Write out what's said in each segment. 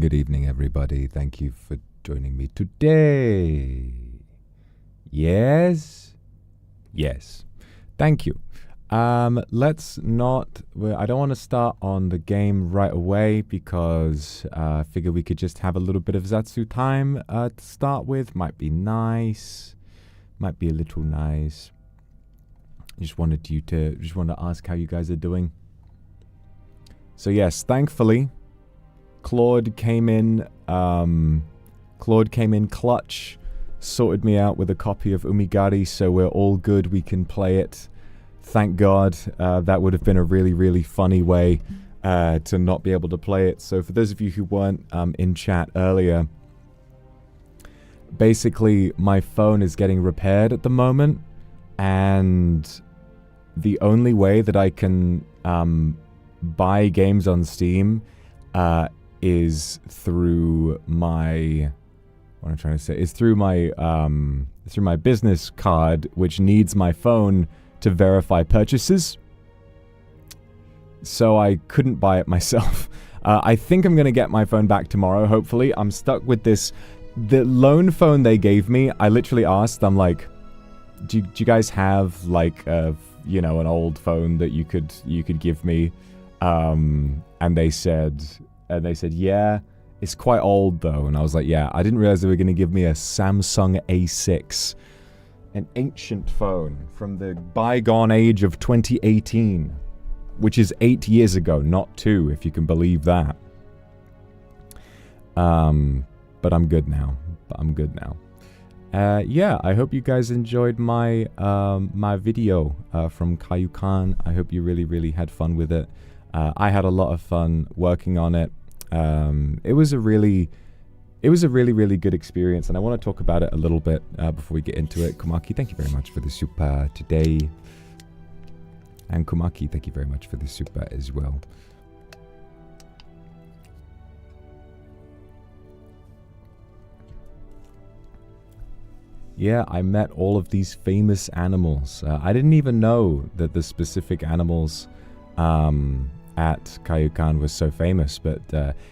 good evening, everybody. Thank you for joining me today. Yes? Yes. Thank you. Let's not... I don't want to start on the game right away because I figure we could just have a little bit of Zatsu time to start with. Might be nice. Might be a little nice. Just wanted to ask how you guys are doing. So yes, thankfully, Claude came in clutch, sorted me out with a copy of Umigari, so we're all good, we can play it. Thank God. That would have been a really, really funny way to not be able to play it. So for those of you who weren't in chat earlier, basically my phone is getting repaired at the moment, and the only way that I can buy games on Steam is through my... What I'm trying to say is through my business card, which needs my phone to verify purchases. So I couldn't buy it myself. I think I'm going to get my phone back tomorrow, hopefully. I'm stuck with this. The loan phone they gave me, I literally asked, I'm like, do you guys have like an old phone that you could give me? And they said, yeah, it's quite old though. And I was like, yeah, I didn't realize they were going to give me a Samsung A6, an ancient phone from the bygone age of 2018, which is 8 years ago, not 2, if you can believe that. But I'm good now. Yeah, I hope you guys enjoyed my my video from Kayukan. I hope you really, really had fun with it. I had a lot of fun working on it. It was a really, really good experience, and I want to talk about it a little bit before we get into it. Kumaki, thank you very much for the super today. And Kumaki, thank you very much for the super as well. Yeah, I met all of these famous animals. I didn't even know that the specific animals at Kayukan was so famous, but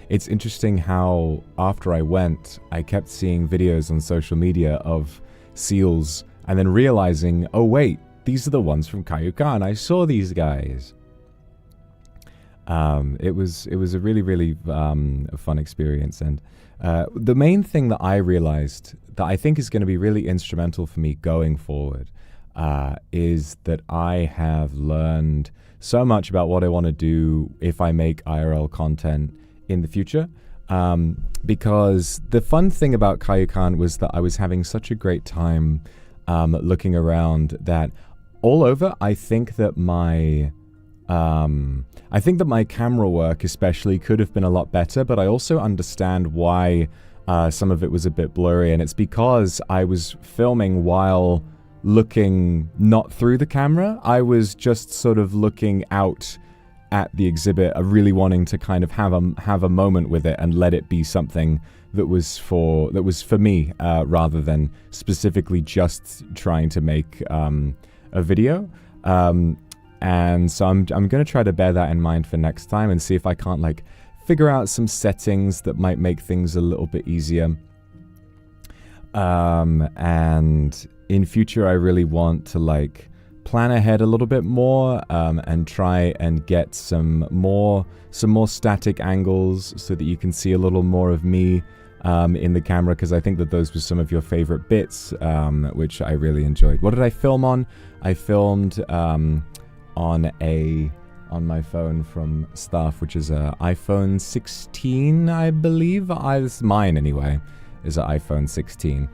it's interesting how after I went, I kept seeing videos on social media of seals and then realizing, oh wait, these are the ones from Kayukan. I saw these guys. It was a really, really fun experience, and the main thing that I realized that I think is going to be really instrumental for me going forward is that I have learned so much about what I want to do if I make IRL content in the future. Because the fun thing about Kayukan was that I was having such a great time looking around that all over, I think that my camera work especially could have been a lot better, but I also understand why some of it was a bit blurry, and it's because I was filming while looking not through the camera. I was just sort of looking out at the exhibit, really wanting to kind of have a moment with it and let it be something that was for me rather than specifically just trying to make a video. And so I'm going to try to bear that in mind for next time and see if I can't like figure out some settings that might make things a little bit easier. And in future, I really want to like plan ahead a little bit more and try and get some more static angles so that you can see a little more of me in the camera, because I think that those were some of your favorite bits, which I really enjoyed. What did I film on? I filmed on my phone from Staff, which is a iPhone 16, I believe. Mine anyway is an iPhone 16.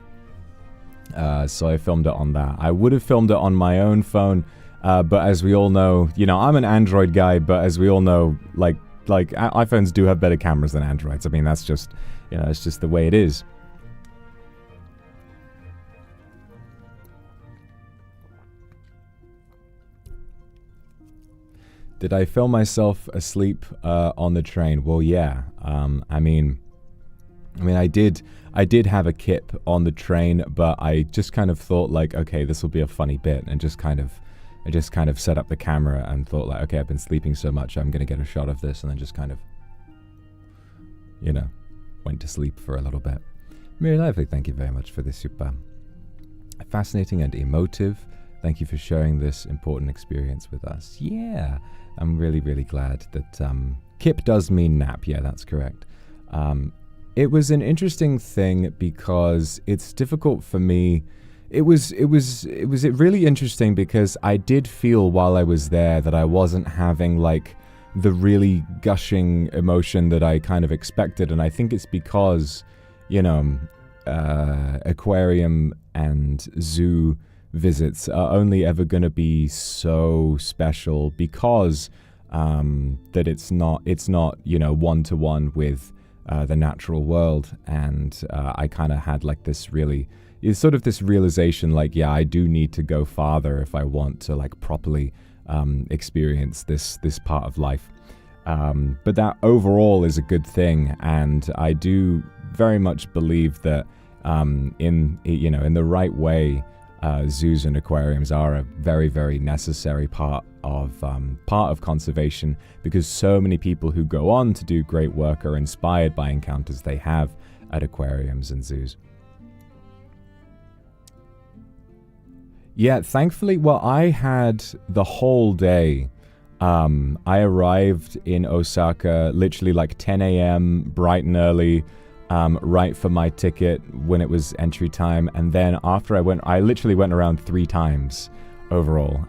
So I filmed it on that. I would have filmed it on my own phone, but as we all know, I'm an Android guy, but as we all know, like iPhones do have better cameras than Androids. I mean, that's just, it's just the way it is. Did I film myself asleep on the train? Well, yeah. I mean, I did have a kip on the train, but I just kind of thought like, okay, this will be a funny bit, and I just kind of set up the camera and thought like, okay, I've been sleeping so much, I'm gonna get a shot of this, and then just kind of, went to sleep for a little bit. Very lively, thank you very much for this super fascinating and emotive. Thank you for sharing this important experience with us. Yeah, I'm really, really glad that Kip does mean nap. Yeah, that's correct. It was an interesting thing because it's difficult for me. It was really interesting because I did feel while I was there that I wasn't having like the really gushing emotion that I kind of expected, and I think it's because, you know, aquarium and zoo visits are only ever going to be so special because that it's not you know, one-to-one with the natural world. And I kind of had like this this realization, like, yeah, I do need to go farther if I want to like properly experience this part of life. But that overall is a good thing, and I do very much believe that in the right way, zoos and aquariums are a very, very necessary part of conservation, because so many people who go on to do great work are inspired by encounters they have at aquariums and zoos. Yeah, thankfully, well, I had the whole day. I arrived in Osaka literally like 10 a.m. bright and early, right for my ticket when it was entry time. And then after I literally went around 3 times overall.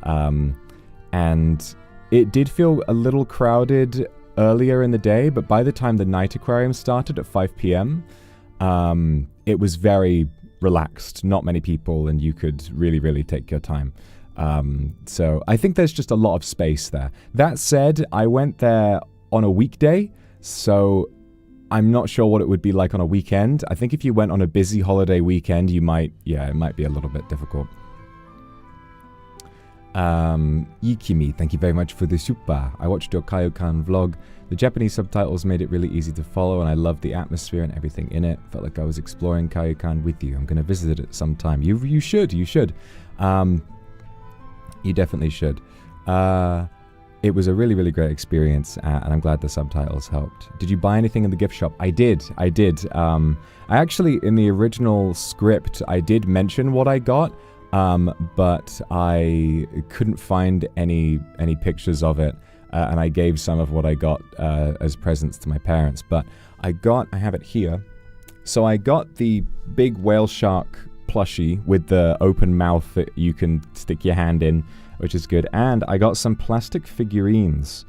And it did feel a little crowded earlier in the day, but by the time the night aquarium started at 5 p.m., it was very relaxed, not many people, and you could really, really take your time. So I think there's just a lot of space there. That said, I went there on a weekday, so I'm not sure what it would be like on a weekend. I think if you went on a busy holiday weekend, it might be a little bit difficult. Yikimi, thank you very much for the super. I watched your Kaiokan vlog. The Japanese subtitles made it really easy to follow, and I loved the atmosphere and everything in it. Felt like I was exploring Kaiokan with you. I'm going to visit it sometime. You should. You definitely should. It was a really, really great experience, and I'm glad the subtitles helped. Did you buy anything in the gift shop? I did. I actually, in the original script, I did mention what I got, but I couldn't find any pictures of it, and I gave some of what I got as presents to my parents. But I have it here. So I got the big whale shark plushie with the open mouth that you can stick your hand in, which is good. And I got some plastic figurines,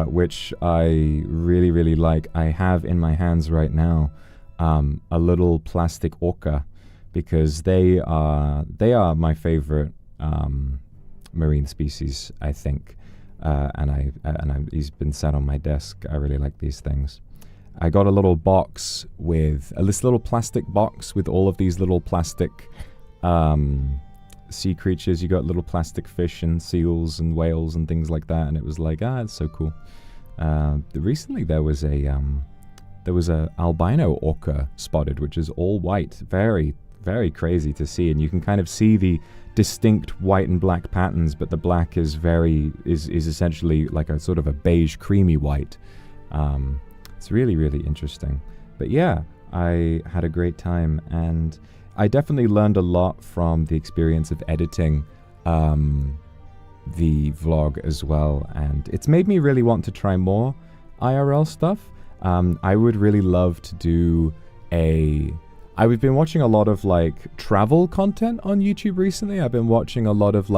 which I really, really like. I have in my hands right now a little plastic orca, because they are my favorite marine species, I think. And he's been sat on my desk. I really like these things. I got a little box with this little plastic box with all of these little plastic sea creatures. You got little plastic fish and seals and whales and things like that, and it was like, it's so cool. Recently there was a albino orca spotted, which is all white. Very, very crazy to see, and you can kind of see the distinct white and black patterns, but the black is essentially like a sort of a beige creamy white. It's really, really interesting. But yeah, I had a great time, and I definitely learned a lot from the experience of editing the vlog as well, and it's made me really want to try more IRL stuff. I would really love to do I've been watching a lot of like travel content on YouTube recently. I've been watching a lot of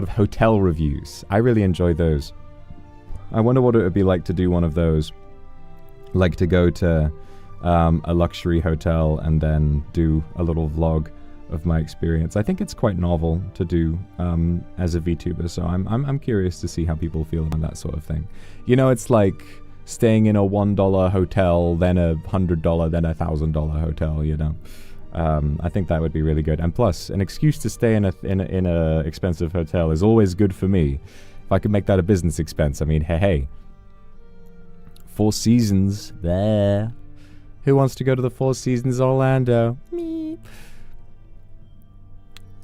hotel reviews. I really enjoy those. I wonder what it would be like to do one of those, like to go to a luxury hotel and then do a little vlog of my experience. I think it's quite novel to do as a VTuber, so I'm curious to see how people feel about that sort of thing. You know, it's like staying in a $1 hotel, then a $100, then a $1,000 hotel. You know, I think that would be really good. And plus, an excuse to stay in a expensive hotel is always good for me. If I could make that a business expense, I mean, hey. Four Seasons, there. Who wants to go to the Four Seasons Orlando? Me.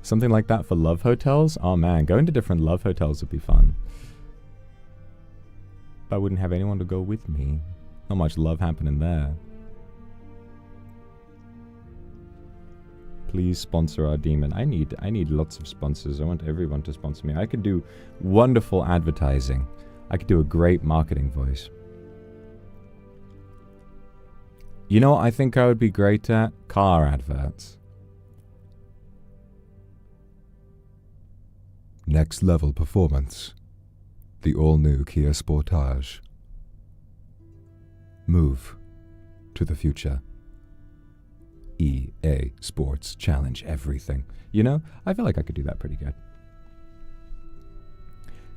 Something like that for love hotels? Oh man, going to different love hotels would be fun. But I wouldn't have anyone to go with me. Not much love happening there. Please sponsor our demon. I need lots of sponsors. I want everyone to sponsor me. I could do wonderful advertising. I could do a great marketing voice. You know what I think I would be great at? Car adverts. Next level performance. The all-new Kia Sportage. Move to the future. EA Sports Challenge everything. You know, I feel like I could do that pretty good.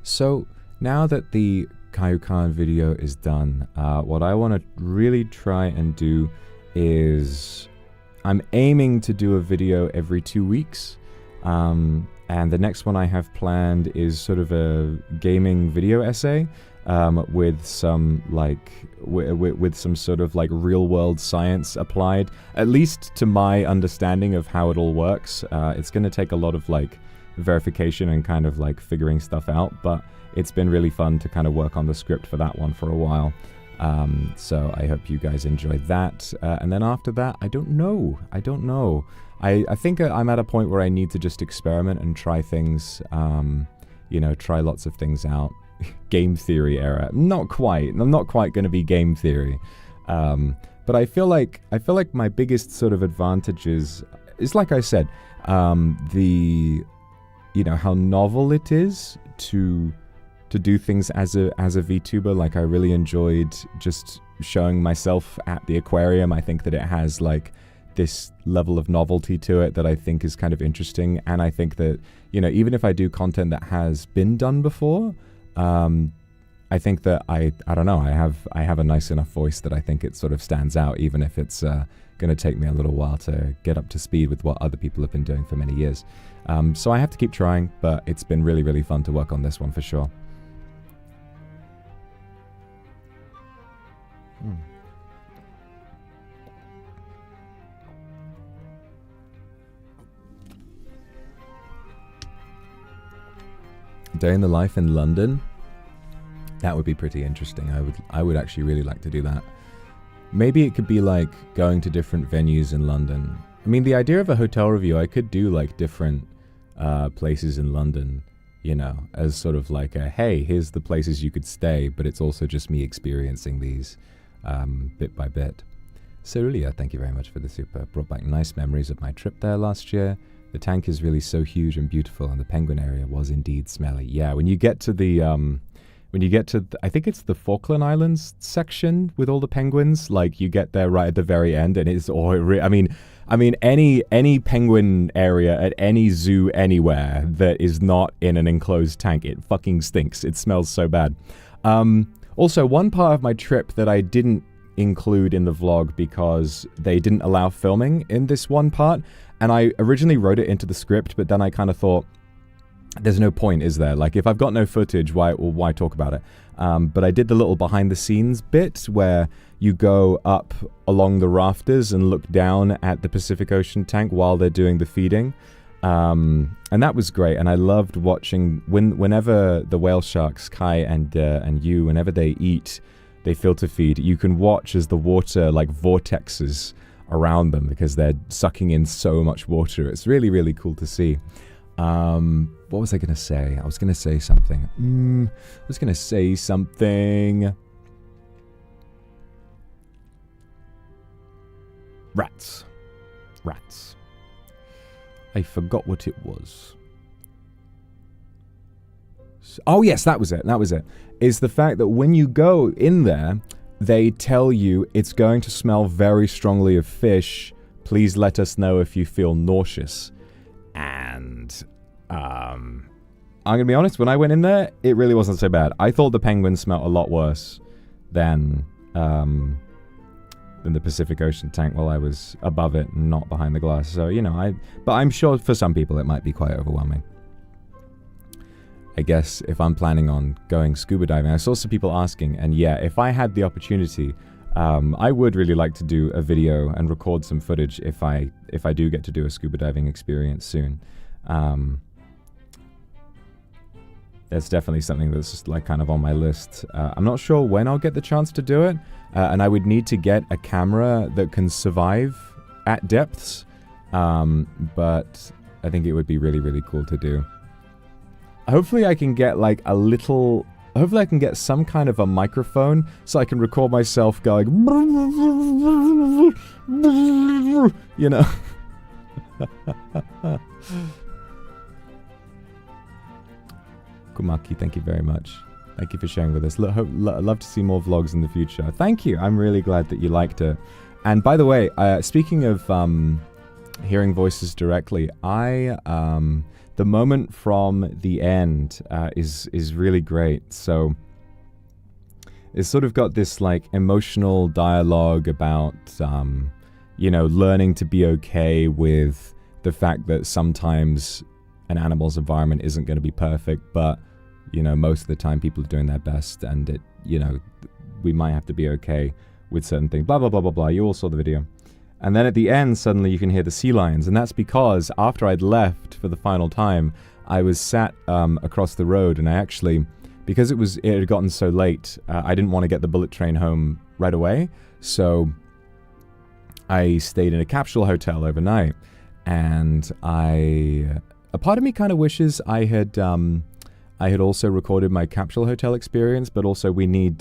So, now that the Kaioken video is done, what I want to really try and do is... I'm aiming to do a video every 2 weeks. And the next one I have planned is sort of a gaming video essay. With some like with some sort of like real world science applied, at least to my understanding of how it all works. It's going to take a lot of like verification and kind of like figuring stuff out, but it's been really fun to kind of work on the script for that one for a while. So I hope you guys enjoyed that. And then after that, I don't know. I think I'm at a point where I need to just experiment and try things, you know, try lots of things out. Game theory era. Not quite. I'm not quite going to be game theory. But I feel like my biggest sort of advantage is like I said, you know, how novel it is to do things as a VTuber. Like I really enjoyed just showing myself at the aquarium. I think that it has like this level of novelty to it that I think is kind of interesting. And I think that, you know, even if I do content that has been done before, I think that I don't know, I have a nice enough voice that I think it sort of stands out, even if it's going to take me a little while to get up to speed with what other people have been doing for many years. So I have to keep trying, but it's been really, really fun to work on this one for sure. Day in the life in London. That would be pretty interesting. I would actually really like to do that. Maybe it could be like going to different venues in London. I mean, the idea of a hotel review, I could do like different places in London, you know, as sort of like a, hey, here's the places you could stay, but it's also just me experiencing these bit by bit. Cerulia, thank you very much for the super. Brought back nice memories of my trip there last year. The tank is really so huge and beautiful, and the penguin area was indeed smelly. Yeah, when you get to the, I think it's the Falkland Islands section with all the penguins, like you get there right at the very end, and it's all, I mean, any penguin area at any zoo anywhere that is not in an enclosed tank, it fucking stinks. It smells so bad. Also, one part of my trip that I didn't include in the vlog because they didn't allow filming in this one part, and I originally wrote it into the script, but then I kind of thought, there's no point, is there? Like, if I've got no footage, why talk about it? But I did the little behind-the-scenes bit where you go up along the rafters and look down at the Pacific Ocean tank while they're doing the feeding. And that was great, and I loved watching whenever the whale sharks, Kai and you, whenever they eat, they filter feed, you can watch as the water, like, vortexes around them because they're sucking in so much water. It's really, really cool to see. What was I going to say? I was going to say something. Rats. I forgot what it was. Oh yes, that was it. Is the fact that when you go in there, they tell you it's going to smell very strongly of fish. Please let us know if you feel nauseous. And I'm gonna be honest, when I went in there, it really wasn't so bad. I thought the penguins smelled a lot worse than the Pacific Ocean tank while I was above it and not behind the glass. So, you know, but I'm sure for some people it might be quite overwhelming. I guess if I'm planning on going scuba diving, I saw some people asking, and yeah, if I had the opportunity, I would really like to do a video and record some footage if I do get to do a scuba diving experience soon. It's definitely something that's just like kind of on my list. I'm not sure when I'll get the chance to do it, and I would need to get a camera that can survive at depths, but I think it would be really, really cool to do. Hopefully I can get like a little... Hopefully I can get some kind of a microphone so I can record myself going... You know? Kumaki, thank you very much. Thank you for sharing with us. I'd love to see more vlogs in the future. Thank you. I'm really glad that you liked it. And by the way, speaking of hearing voices directly, the moment from the end is really great. So it's sort of got this like emotional dialogue about, you know, learning to be okay with the fact that sometimes an animal's environment isn't going to be perfect, but you know, most of the time people are doing their best, and it, you know, we might have to be okay with certain things, blah, blah, blah, blah, blah. You all saw the video. And then at the end, suddenly you can hear the sea lions, and that's because after I'd left for the final time, I was sat across the road, and I actually, because it had gotten so late, I didn't want to get the bullet train home right away, so I stayed in a capsule hotel overnight, and a part of me kind of wishes I had also recorded my capsule hotel experience, but also we need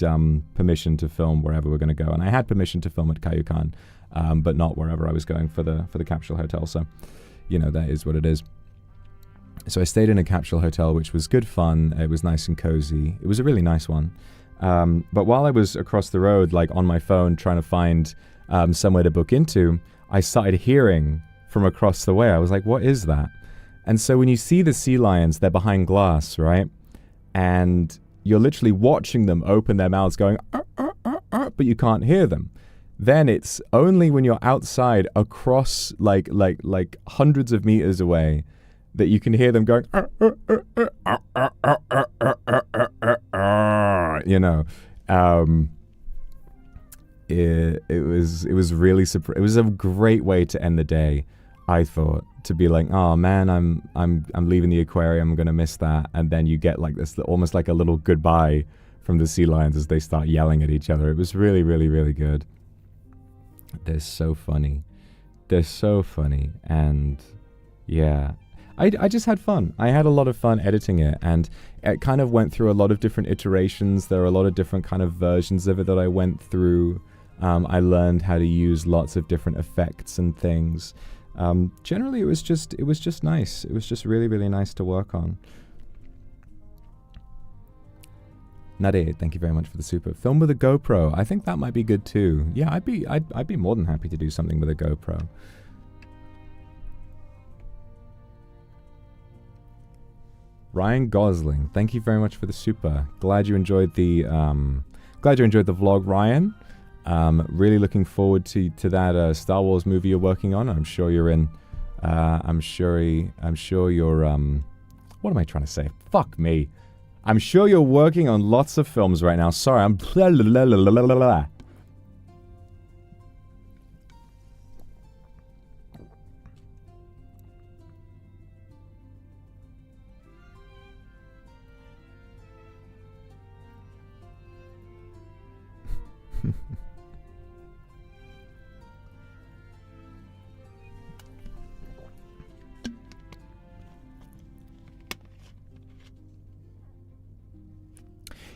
permission to film wherever we're going to go. And I had permission to film at Kayukan, but not wherever I was going for the capsule hotel. So, you know, that is what it is. So I stayed in a capsule hotel, which was good fun. It was nice and cozy. It was a really nice one. But while I was across the road, like on my phone, trying to find somewhere to book into, I started hearing from across the way. I was like, what is that? And so when you see the sea lions, they're behind glass, right? And you're literally watching them open their mouths going, but you can't hear them. Then it's only when you're outside across like hundreds of meters away that you can hear them going, you know. It was really it was a great way to end the day, I thought, to be like, oh man, I'm leaving the aquarium, I'm gonna miss that, and then you get like this almost like a little goodbye from the sea lions as they start yelling at each other. It was really, really, really good. They're so funny. They're so funny, and yeah, I just had fun. I had a lot of fun editing it, and it kind of went through a lot of different iterations. There are a lot of different kind of versions of it that I went through. I learned how to use lots of different effects and things. Generally, it was just nice. It was just really, really nice to work on. Nade, thank you very much for the super. Film with a GoPro. I think that might be good too. Yeah, I'd be more than happy to do something with a GoPro. Ryan Gosling, thank you very much for the super. Glad you enjoyed the vlog, Ryan. Really looking forward to that Star Wars movie you're working on. I'm sure you're in. I'm sure you're. What am I trying to say? Fuck me. I'm sure you're working on lots of films right now. Sorry, I'm.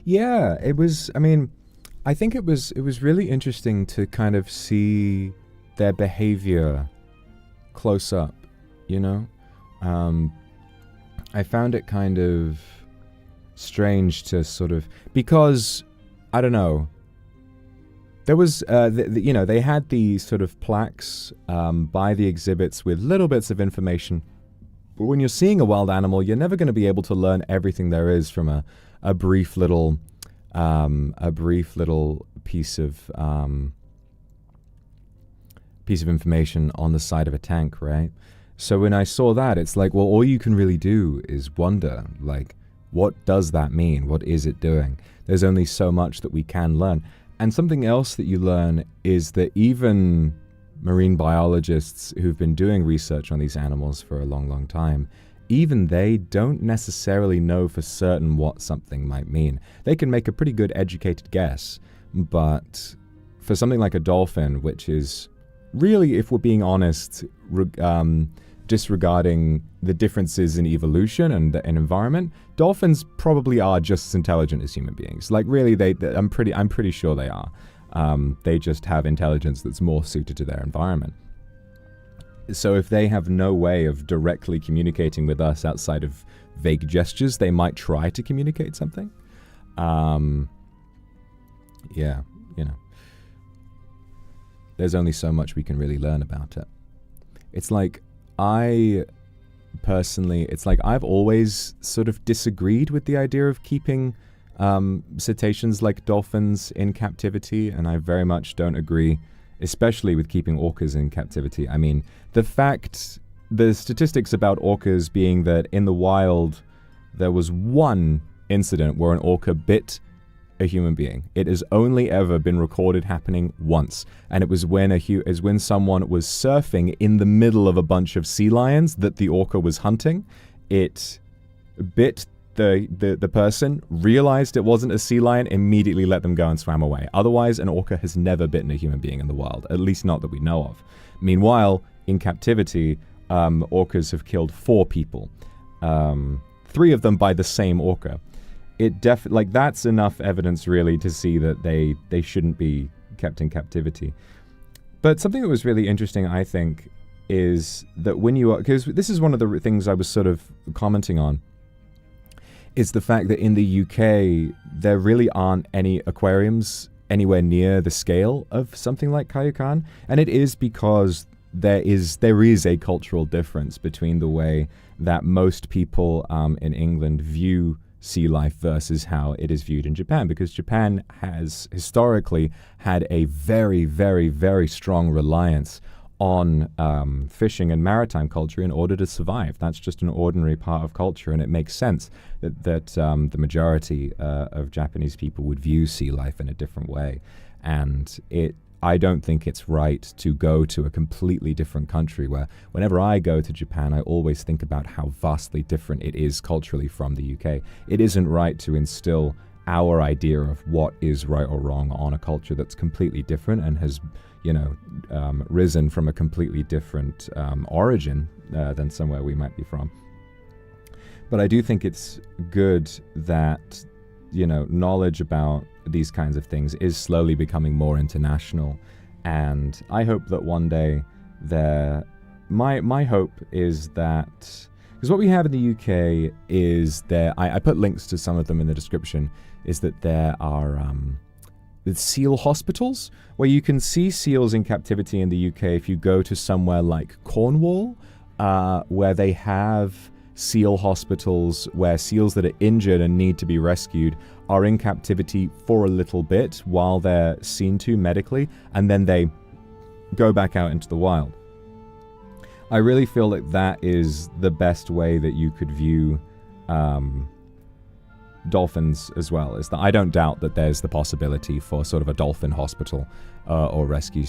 Yeah, it was, I mean, I think it was really interesting to kind of see their behavior close up, you know? I found it kind of strange to sort of, because, I don't know, there was, you know, they had these sort of plaques by the exhibits with little bits of information. But when you're seeing a wild animal, you're never going to be able to learn everything there is from a brief little piece of information on the side of a tank, right? So when I saw that, it's like, well, all you can really do is wonder, like, what does that mean? What is it doing? There's only so much that we can learn. And something else that you learn is that even marine biologists who've been doing research on these animals for a long, long time, even they don't necessarily know for certain what something might mean. They can make a pretty good educated guess, but for something like a dolphin, which is really, if we're being honest, disregarding the differences in evolution and environment, dolphins probably are just as intelligent as human beings. Like really, I'm pretty sure they are. They just have intelligence that's more suited to their environment. So if they have no way of directly communicating with us outside of vague gestures, they might try to communicate something. Yeah, you know. There's only so much we can really learn about it. It's like, I've always sort of disagreed with the idea of keeping cetaceans like dolphins in captivity, and I very much don't agree, especially with keeping orcas in captivity. I mean, the statistics about orcas being that in the wild, there was one incident where an orca bit a human being. It has only ever been recorded happening once, and it was when someone was surfing in the middle of a bunch of sea lions that the orca was hunting. It bit the person, realized it wasn't a sea lion, immediately let them go and swam away. Otherwise, an orca has never bitten a human being in the wild, at least not that we know of. Meanwhile, in captivity, orcas have killed 4 people, 3 of them by the same orca. That's enough evidence really to see that they shouldn't be kept in captivity. But something that was really interesting, I think, is that because this is one of the things I was sort of commenting on, is the fact that in the UK, there really aren't any aquariums anywhere near the scale of something like Cayucan. And it is because there is a cultural difference between the way that most people in England view sea life versus how it is viewed in Japan, because Japan has historically had a very, very, very strong reliance on fishing and maritime culture in order to survive. That's just an ordinary part of culture, and it makes sense that the majority of Japanese people would view sea life in a different way. And I don't think it's right to go to a completely different country where whenever I go to Japan, I always think about how vastly different it is culturally from the UK. It isn't right to instill our idea of what is right or wrong on a culture that's completely different and has, risen from a completely different origin than somewhere we might be from. But I do think it's good that, knowledge about these kinds of things is slowly becoming more international, and I hope that one day my hope is that, because what we have in the UK is I put links to some of them in the description, is that there are seal hospitals where you can see seals in captivity in the UK if you go to somewhere like Cornwall, where they have seal hospitals where seals that are injured and need to be rescued are in captivity for a little bit while they're seen to medically, and then they go back out into the wild. I really feel like that is the best way that you could view dolphins as well. Is that I don't doubt that there's the possibility for sort of a dolphin hospital or rescue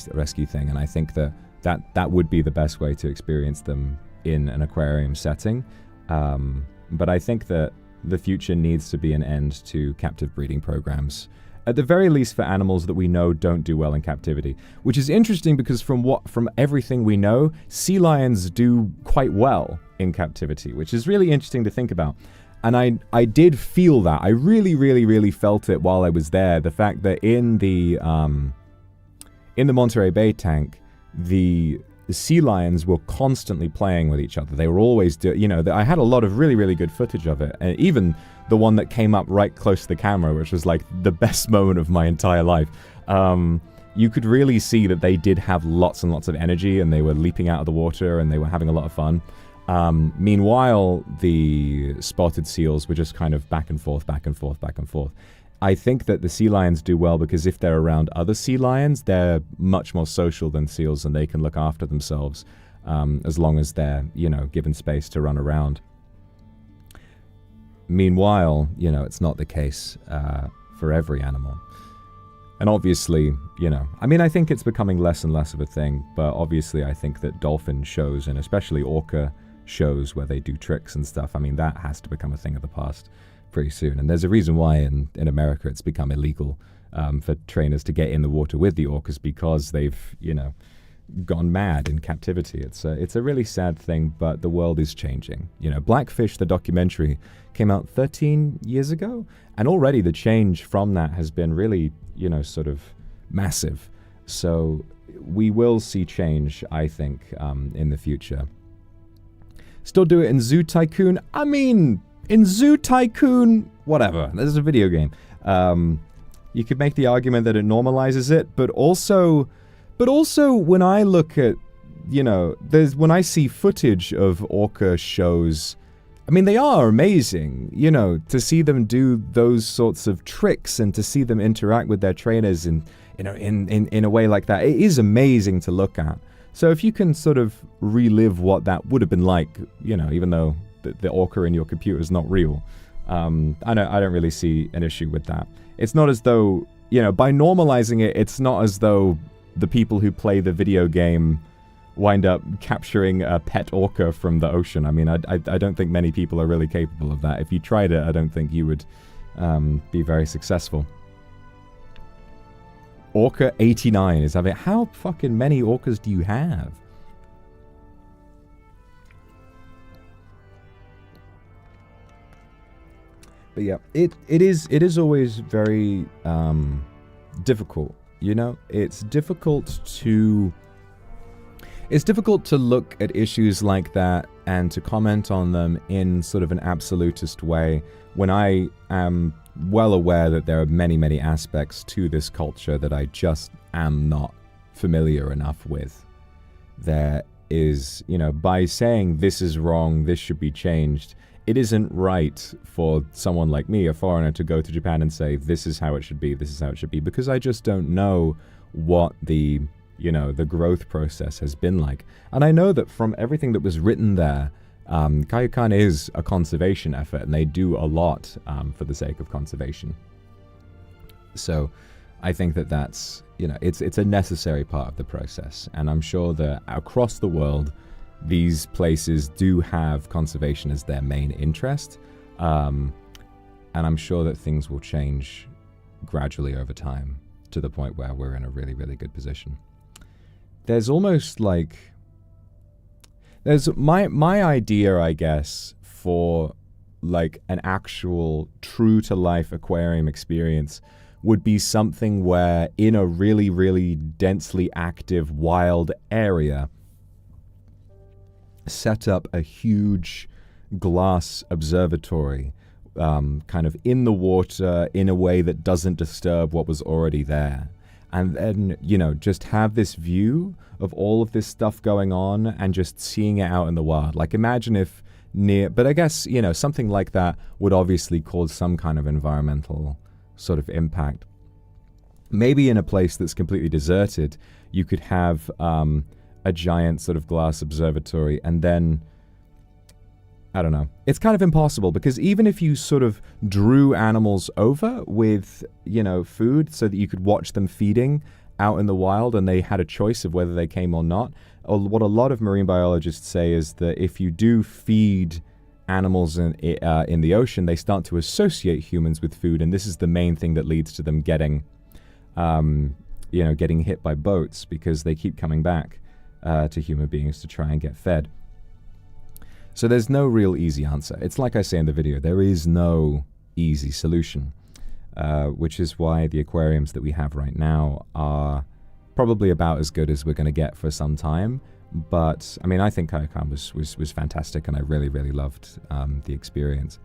thing, and I think that would be the best way to experience them in an aquarium setting. But I think that the future needs to be an end to captive breeding programs, at the very least for animals that we know don't do well in captivity. Which is interesting because from everything we know, sea lions do quite well in captivity, which is really interesting to think about. And I did feel that. I really, really, really felt it while I was there. The fact that in the Monterey Bay tank, the sea lions were constantly playing with each other. They were always I had a lot of really, really good footage of it. And even the one that came up right close to the camera, which was like the best moment of my entire life. You could really see that they did have lots and lots of energy, and they were leaping out of the water, and they were having a lot of fun. Meanwhile, the spotted seals were just kind of back and forth, back and forth, back and forth. I think that the sea lions do well because if they're around other sea lions, they're much more social than seals, and they can look after themselves as long as they're, given space to run around. Meanwhile, it's not the case for every animal. And obviously, I think it's becoming less and less of a thing, but obviously I think that dolphin shows, and especially orca shows where they do tricks and stuff. I mean, that has to become a thing of the past pretty soon. And there's a reason why in America it's become illegal for trainers to get in the water with the orcas, because they've, gone mad in captivity. It's a really sad thing, but the world is changing. Blackfish, the documentary, came out 13 years ago, and already the change from that has been really, sort of massive. So we will see change, I think, in the future. Still do it in Zoo Tycoon? I mean, in Zoo Tycoon, whatever. This is a video game. You could make the argument that it normalizes it, but also when I look at, when I see footage of orca shows, I mean, they are amazing, to see them do those sorts of tricks and to see them interact with their trainers in a way like that. It is amazing to look at. So if you can sort of relive what that would have been like, even though the orca in your computer is not real, I don't really see an issue with that. It's not as though, by normalizing it, it's not as though the people who play the video game wind up capturing a pet orca from the ocean. I mean, I don't think many people are really capable of that. If you tried it, I don't think you would be very successful. Orca 89 is having... How fucking many orcas do you have? But yeah, it is always very difficult. It's difficult to look at issues like that and to comment on them in sort of an absolutist way, when I am well aware that there are many, many aspects to this culture that I just am not familiar enough with. There is, by saying this is wrong, this should be changed, it isn't right for someone like me, a foreigner, to go to Japan and say, this is how it should be, this is how it should be, because I just don't know what the growth process has been like. And I know that from everything that was written there, Kaiokan is a conservation effort, and they do a lot for the sake of conservation. So I think that that's, it's a necessary part of the process. And I'm sure that across the world, these places do have conservation as their main interest. And I'm sure that things will change gradually over time to the point where we're in a really, really good position. There's almost like... There's my idea, I guess, for like an actual true-to-life aquarium experience would be something where in a really, really densely active wild area, set up a huge glass observatory, kind of in the water in a way that doesn't disturb what was already there. And then, just have this view of all of this stuff going on and just seeing it out in the wild. Like, imagine if but I guess, something like that would obviously cause some kind of environmental sort of impact. Maybe in a place that's completely deserted, you could have a giant sort of glass observatory, and then, I don't know. It's kind of impossible, because even if you sort of drew animals over with, food so that you could watch them feeding out in the wild and they had a choice of whether they came or not, what a lot of marine biologists say is that if you do feed animals in the ocean, they start to associate humans with food, and this is the main thing that leads to them getting hit by boats, because they keep coming back to human beings to try and get fed. So there's no real easy answer. It's like I say in the video, there is no easy solution, which is why the aquariums that we have right now are probably about as good as we're going to get for some time. But, I mean, I think Kaiokan was fantastic, and I really, really loved the experience.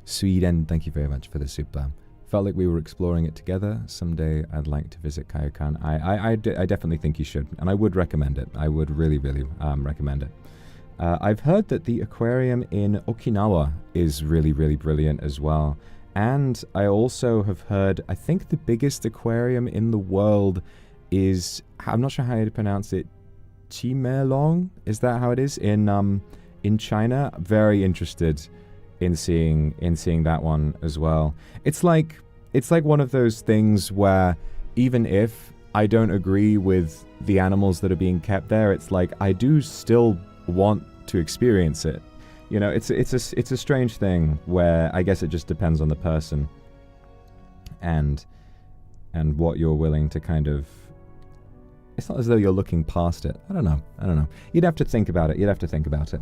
Sweden, thank you very much for the super. Felt like we were exploring it together. Someday I'd like to visit Kaiokan. I definitely think you should, and I would recommend it. I would really, really recommend it. I've heard that the aquarium in Okinawa is really, really brilliant as well. And I also have heard, I think the biggest aquarium in the world is, I'm not sure how to pronounce it, Chimelong? Is that how it is? In China. Very interested in seeing that one as well. It's like one of those things where even if I don't agree with the animals that are being kept there, it's like I do still want to experience it. You know, it's a strange thing where I guess it just depends on the person and what you're willing to kind of. It's not as though you're looking past it. I don't know. You'd have to think about it.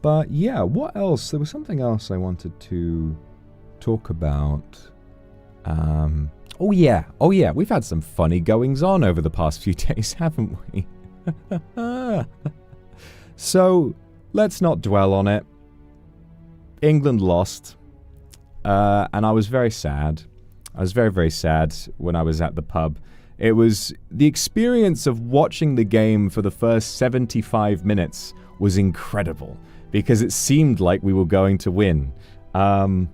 But yeah, what else? There was something else I wanted to talk about. Oh yeah. We've had some funny goings on over the past few days, haven't we? So let's not dwell on it. England lost, and I was very sad. I was very, very sad when I was at the pub. It was the experience of watching the game for the first 75 minutes was incredible because it seemed like we were going to win. And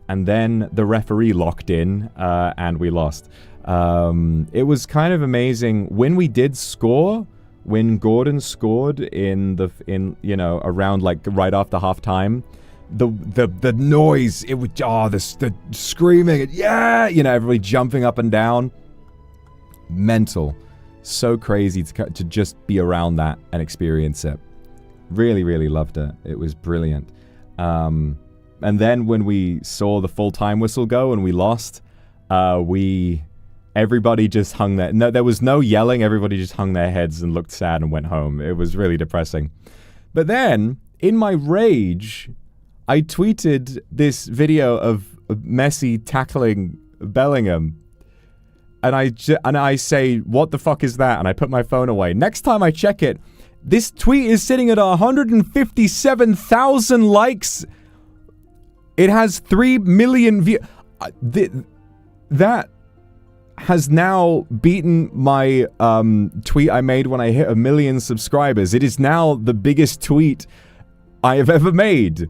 then the referee locked in and we lost. It was kind of amazing when we did score. When Gordon scored in around like right after halftime, the noise, it would the screaming, yeah, everybody jumping up and down. Mental. So crazy to just be around that and experience it. Really, really loved it. It was brilliant. And then when we saw the full-time whistle go and we lost, everybody just hung there. No, there was no yelling. Everybody just hung their heads and looked sad and went home. It was really depressing. But then, in my rage, I tweeted this video of Messi tackling Bellingham. And I say, what the fuck is that? And I put my phone away. Next time I check it, this tweet is sitting at 157,000 likes. It has 3 million views. That has now beaten my tweet I made when I hit 1 million subscribers. It is now the biggest tweet I have ever made.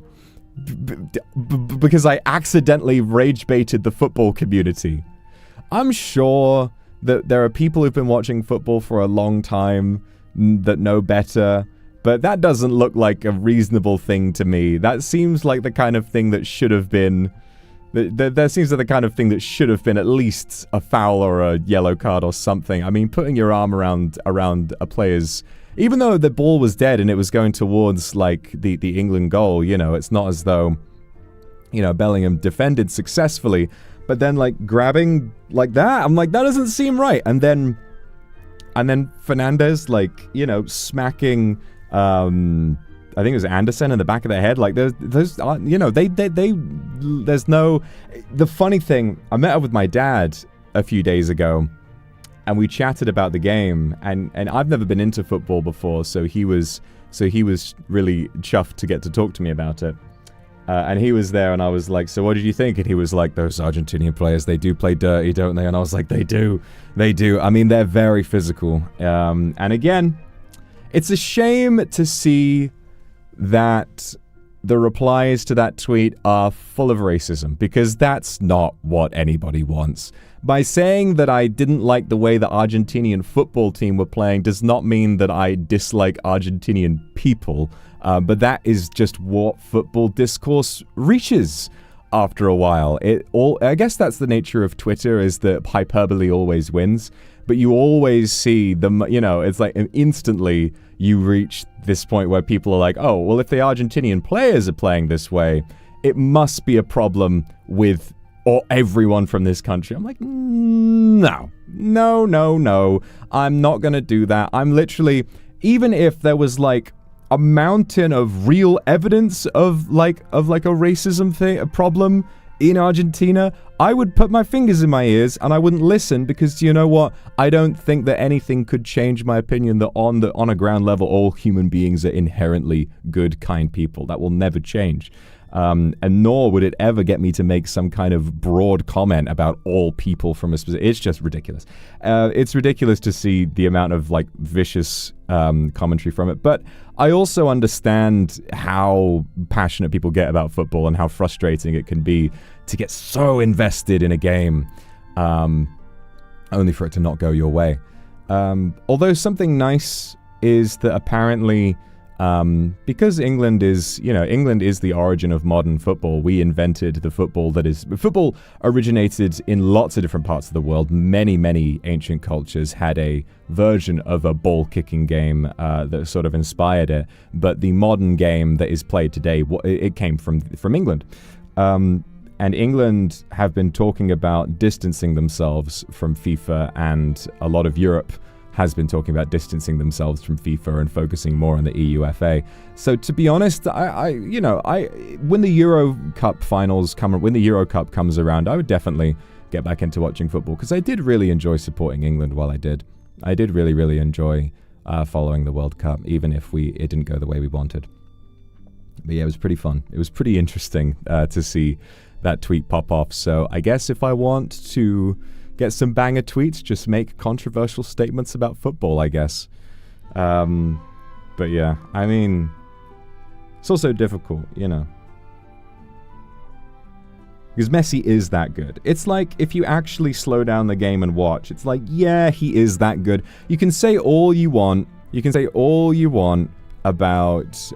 Because I accidentally rage baited the football community. I'm sure that there are people who've been watching football for a long time that know better, but that doesn't look like a reasonable thing to me. That seems like the kind of thing that should have been... That seems like the kind of thing that should have been at least a foul or a yellow card or something. I mean, putting your arm around a player's... Even though the ball was dead and it was going towards, like, the England goal, it's not as though, Bellingham defended successfully. But then, like, grabbing like that, I'm like, that doesn't seem right. And then Fernandez, like, smacking, I think it was Anderson in the back of the head. Like, there's there's no... The funny thing, I met up with my dad a few days ago, and we chatted about the game, and I've never been into football before, so he was really chuffed to get to talk to me about it. And he was there, and I was like, so what did you think? And he was like, those Argentinian players, they do play dirty, don't they? And I was like, they do. I mean, they're very physical. And again, it's a shame to see that the replies to that tweet are full of racism, because that's not what anybody wants. By saying that I didn't like the way the Argentinian football team were playing does not mean that I dislike Argentinian people. But that is just what football discourse reaches after a while. I guess that's the nature of Twitter, is that hyperbole always wins. But you always see it's like instantly you reach this point where people are like, oh, well, if the Argentinian players are playing this way, it must be a problem with everyone from this country. I'm like, no. I'm not going to do that. I'm literally, even if there was like a mountain of real evidence of like a racism thing, a problem in Argentina, I would put my fingers in my ears and I wouldn't listen, because you know what? I don't think that anything could change my opinion that on a ground level, all human beings are inherently good, kind people. That will never change. And nor would it ever get me to make some kind of broad comment about all people from a specific... It's just ridiculous. It's ridiculous to see the amount of, like, vicious commentary from it. But I also understand how passionate people get about football and how frustrating it can be to get so invested in a game, only for it to not go your way. Although something nice is that apparently... Because England is, England is the origin of modern football. We invented the football football originated in lots of different parts of the world. Many, many ancient cultures had a version of a ball-kicking game that sort of inspired it. But the modern game that is played today, it came from England. And England have been talking about distancing themselves from FIFA, and a lot of Europe has been talking about distancing themselves from FIFA and focusing more on the EUFA. So to be honest, when the Euro Cup finals when the Euro Cup comes around, I would definitely get back into watching football, because I did really enjoy supporting England while I did. I did really, really enjoy following the World Cup, even if it didn't go the way we wanted. But yeah, it was pretty fun. It was pretty interesting to see that tweet pop off. So I guess if I want to get some banger tweets, just make controversial statements about football, I guess. But yeah, I mean, it's also difficult, because Messi is that good. It's like, if you actually slow down the game and watch, it's like, yeah, he is that good. You can say all you want. You can say all you want about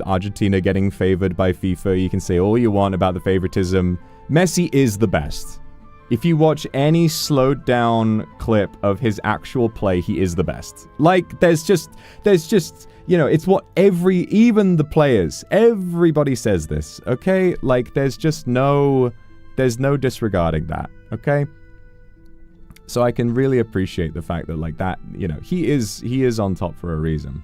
Argentina getting favored by FIFA. You can say all you want about the favoritism. Messi is the best. If you watch any slowed down clip of his actual play, he is the best. Like, there's just, it's what even the players, everybody says this, okay? Like, there's no disregarding that, okay? So I can really appreciate the fact that, like, that, he is on top for a reason.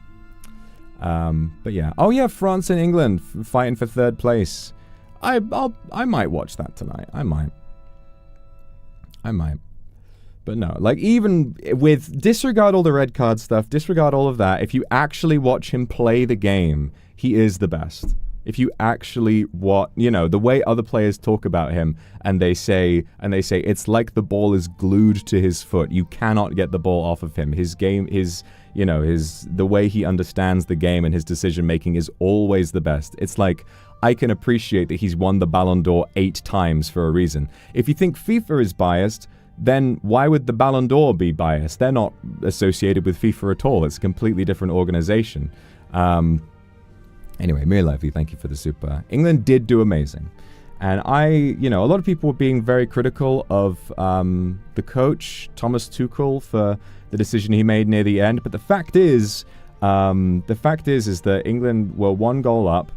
But yeah. Oh yeah, France and England fighting for third place. I might watch that tonight. I might. But no, like, even with, disregard all the red card stuff, disregard all of that. If you actually watch him play the game, he is the best. If you actually the way other players talk about him, and they say it's like the ball is glued to his foot. You cannot get the ball off of him. His game, the way he understands the game and his decision making is always the best. It's like, I can appreciate that he's won the Ballon d'Or 8 times for a reason. If you think FIFA is biased, then why would the Ballon d'Or be biased? They're not associated with FIFA at all. It's a completely different organization. Anyway, Mir Lively, thank you for the super. England did do amazing. And a lot of people were being very critical of the coach, Thomas Tuchel, for the decision he made near the end. But the fact is that England were 1 goal up,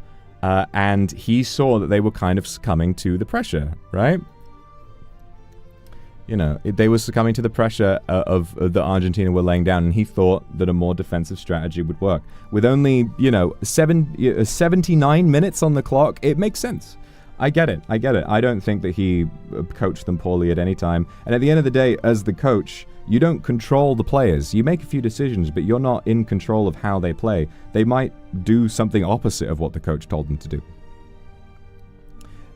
and he saw that they were kind of succumbing to the pressure, right? They were succumbing to the pressure of the Argentina were laying down, and he thought that a more defensive strategy would work. With only, 79 minutes on the clock, it makes sense. I get it. I don't think that he coached them poorly at any time. And at the end of the day, as the coach, you don't control the players. You make a few decisions, but you're not in control of how they play. They might do something opposite of what the coach told them to do.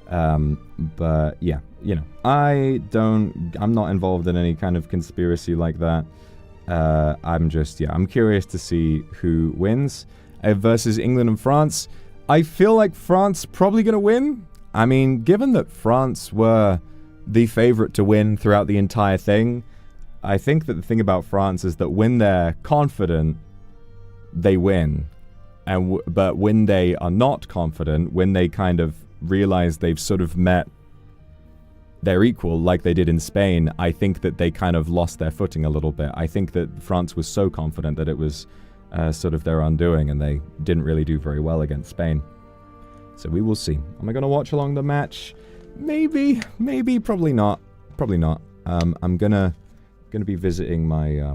But yeah, I'm not involved in any kind of conspiracy like that. I'm curious to see who wins versus England and France. I feel like France probably going to win. I mean, given that France were the favorite to win throughout the entire thing, I think that the thing about France is that when they're confident, they win. But when they are not confident, when they kind of realize they've sort of met their equal like they did in Spain, I think that they kind of lost their footing a little bit. I think that France was so confident that it was sort of their undoing, and they didn't really do very well against Spain. So we will see. Am I going to watch along the match? Maybe, probably not. I'm gonna be visiting my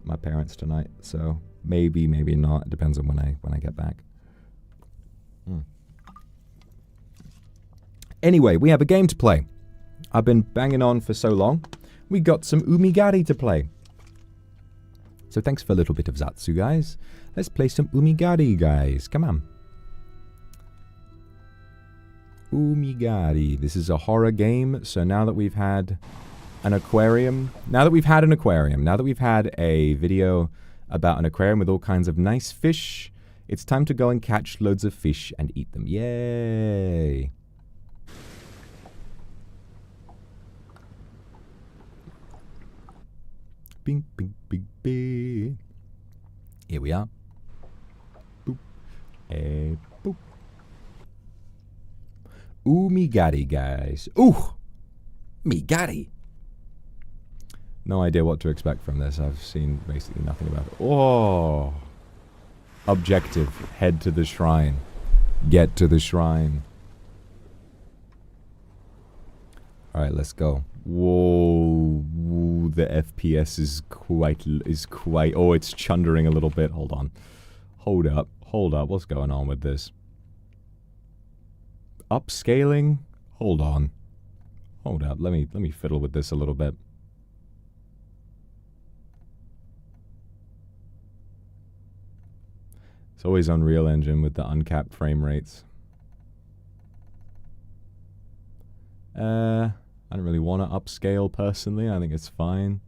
my parents tonight, so maybe not. It depends on when I get back. Anyway, we have a game to play. I've been banging on for so long. We got some Umigari to play. So thanks for a little bit of Zatsu, guys. Let's play some Umigari, guys. Come on. Umigari. This is a horror game. So now that we've had an aquarium, now that we've had a video about an aquarium with all kinds of nice fish, it's time to go and catch loads of fish and eat them. Yay! Bing, bing, bing, bing. Here we are. Boop. Hey, boop. Wumi Gari, guys. Ooh! Migari! No idea what to expect from this. I've seen basically nothing about it. Oh! Objective. Head to the shrine. Get to the shrine. Alright, let's go. Whoa, whoa, the FPS is quite, oh, it's chundering a little bit. Hold on. Hold up, what's going on with this? Upscaling? Hold on. Hold up, let me fiddle with this a little bit. It's always Unreal Engine with the uncapped frame rates. I don't really want to upscale personally. I think it's fine.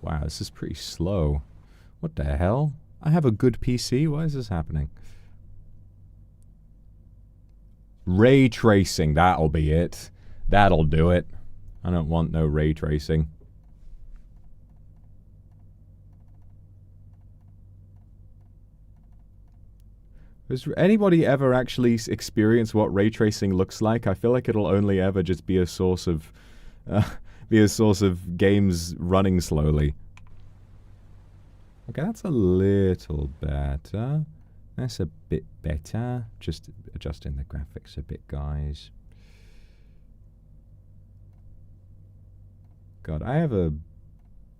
Wow, this is pretty slow. What the hell? I have a good PC? Why is this happening? Ray tracing, that'll be it. That'll do it. I don't want no ray tracing. Has anybody ever actually experienced what ray tracing looks like? I feel like it'll only ever just be a source of games running slowly. Okay, that's a little better. That's a bit better. Just adjusting the graphics a bit, guys. God, I have a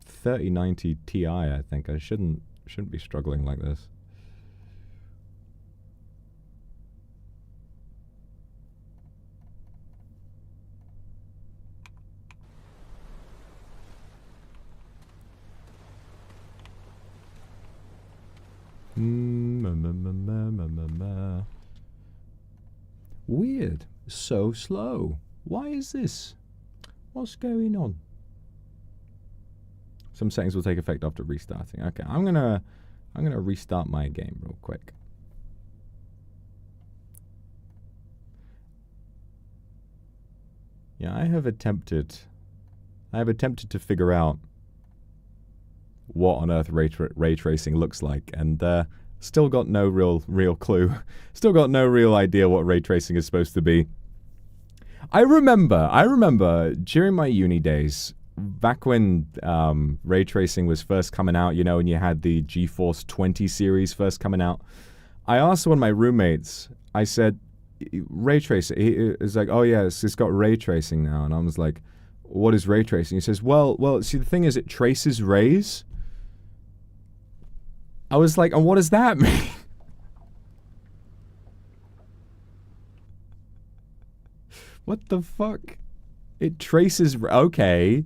3090 Ti, I think. I shouldn't be struggling like this. Weird. So slow. Why is this? What's going on? Some settings will take effect after restarting. Okay, I'm gonna restart my game real quick. Yeah, I have attempted to figure out what on earth ray tracing looks like, and still got no real clue. Still got no real idea what ray tracing is supposed to be. I remember during my uni days, back when ray tracing was first coming out, you know, and you had the GeForce 20 series first coming out, I asked one of my roommates, I said, ray tracing, it's like, oh yeah, it's got ray tracing now, and I was like, what is ray tracing? He says, well, see, the thing is, it traces rays. I was like, and what does that mean? What the fuck? It traces... Okay.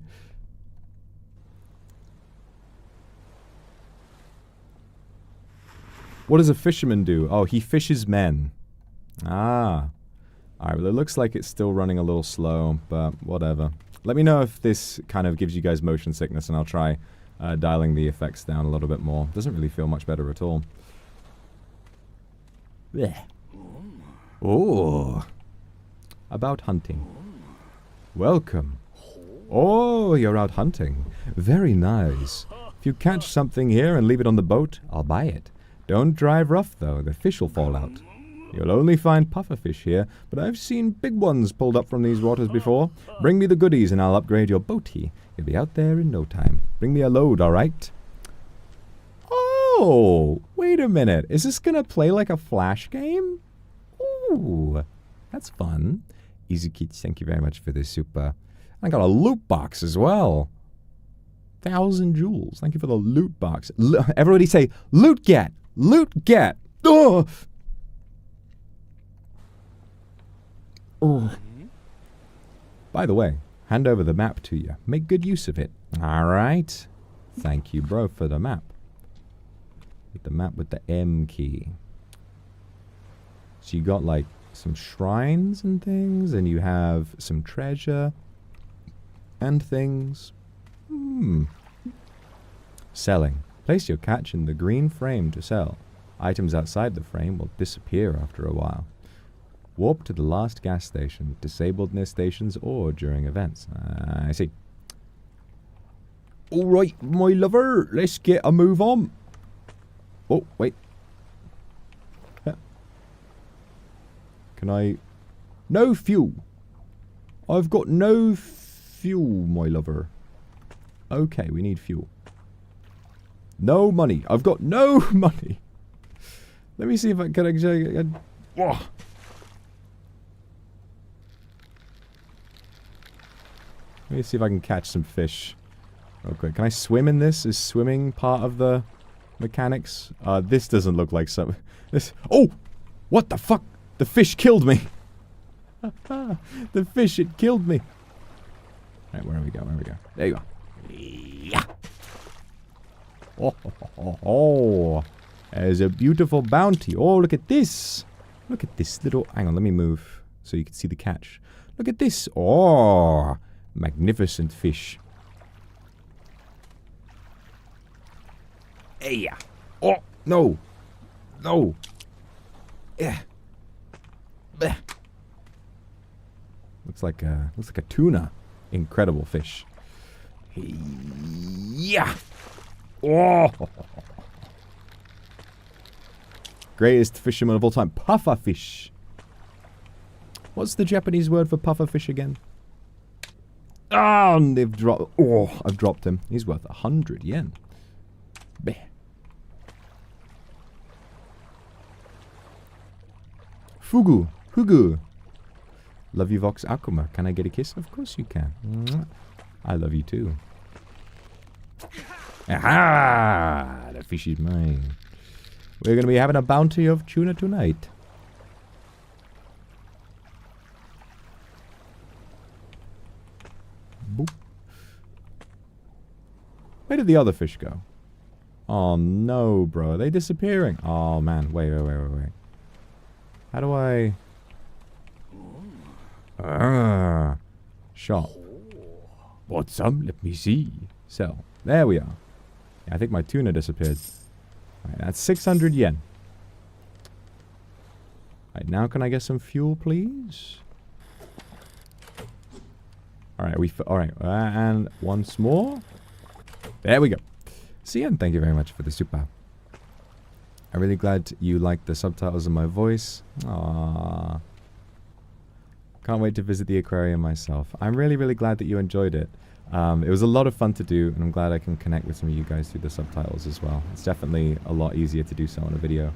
What does a fisherman do? Oh, he fishes men. Ah. Alright, well, it looks like it's still running a little slow, but whatever. Let me know if this kind of gives you guys motion sickness, and I'll try dialing the effects down a little bit more. Doesn't really feel much better at all. Blech. Oh. About hunting. Welcome. Oh, you're out hunting. Very nice. If you catch something here and leave it on the boat, I'll buy it. Don't drive rough, though. The fish will fall out. You'll only find pufferfish here, but I've seen big ones pulled up from these waters before. Bring me the goodies and I'll upgrade your boatie. You'll be out there in no time. Bring me a load, alright? Oh, wait a minute. Is this gonna play like a Flash game? Ooh, that's fun. Easy Kids, thank you very much for this super. I got a loot box as well. 1,000 jewels. Thank you for the loot box. Everybody say, loot get! Loot get! Oh! Oh. By the way, hand over the map to you. Make good use of it. Alright. Thank you, bro, for the map. With the map with the M key. So you got, like, some shrines and things, and you have some treasure and things. Selling. Place your catch in the green frame to sell. Items outside the frame will disappear after a while. Warp to the last gas station. Disabled near stations or during events. I see. Alright, my lover. Let's get a move on. Oh, wait. Can I... No fuel. I've got no fuel, my lover. Okay, we need fuel. No money. I've got no money. Let me see if I can actually... Let me see if I can catch some fish. Real quick. Can I swim in this? Is swimming part of the mechanics? This doesn't look like some... This... Oh! What the fuck? The fish killed me! The fish, it killed me! Alright, where do we go? Where do we go? There you go. Yeah! Oh, there's a beautiful bounty. Oh, look at this. Look at this little... Hang on, let me move so you can see the catch. Look at this. Oh, magnificent fish. Hey. Oh, no. No. Yeah. Blech. Looks like a tuna. Incredible fish. Yeah. Oh. Greatest fisherman of all time. Puffer fish. What's the Japanese word for puffer fish again? Ah, oh, they've dropped. Oh, I've dropped him. He's worth 100 yen. Bleh. Fugu. Hugu. Love you, Vox Akuma. Can I get a kiss? Of course you can. I love you too. Aha! The fish is mine. We're going to be having a bounty of tuna tonight. Boop. Where did the other fish go? Oh no, bro. Are they disappearing? Oh man. Wait. How do I... Shop. Bought some? Let me see. Sell. There we are. Yeah, I think my tuna disappeared. Alright, that's 600 yen. Alright, now can I get some fuel, please? Alright, alright, and once more. There we go. See you, and thank you very much for the super. I'm really glad you liked the subtitles of my voice. Aww. Can't wait to visit the aquarium myself. I'm really glad that you enjoyed it. It was a lot of fun to do, and I'm glad I can connect with some of you guys through the subtitles as well. It's definitely a lot easier to do so on a video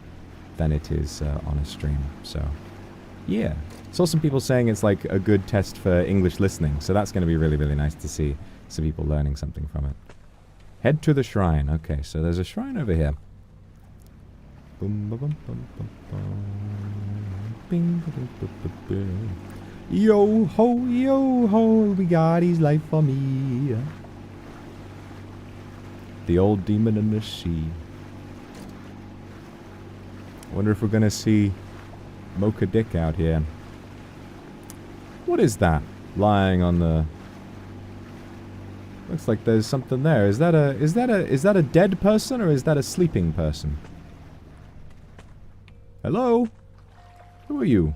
than it is on a stream. So, yeah. Saw some people saying it's like a good test for English listening, so that's going to be really nice to see some people learning something from it. Head to the shrine. Okay, so there's a shrine over here. Yo ho, we got his life for me. The old demon in the sea. I wonder if we're gonna see Mocha Dick out here. What is that lying on the... Looks like there's something there. Is that a dead person or is that a sleeping person? Hello? Who are you?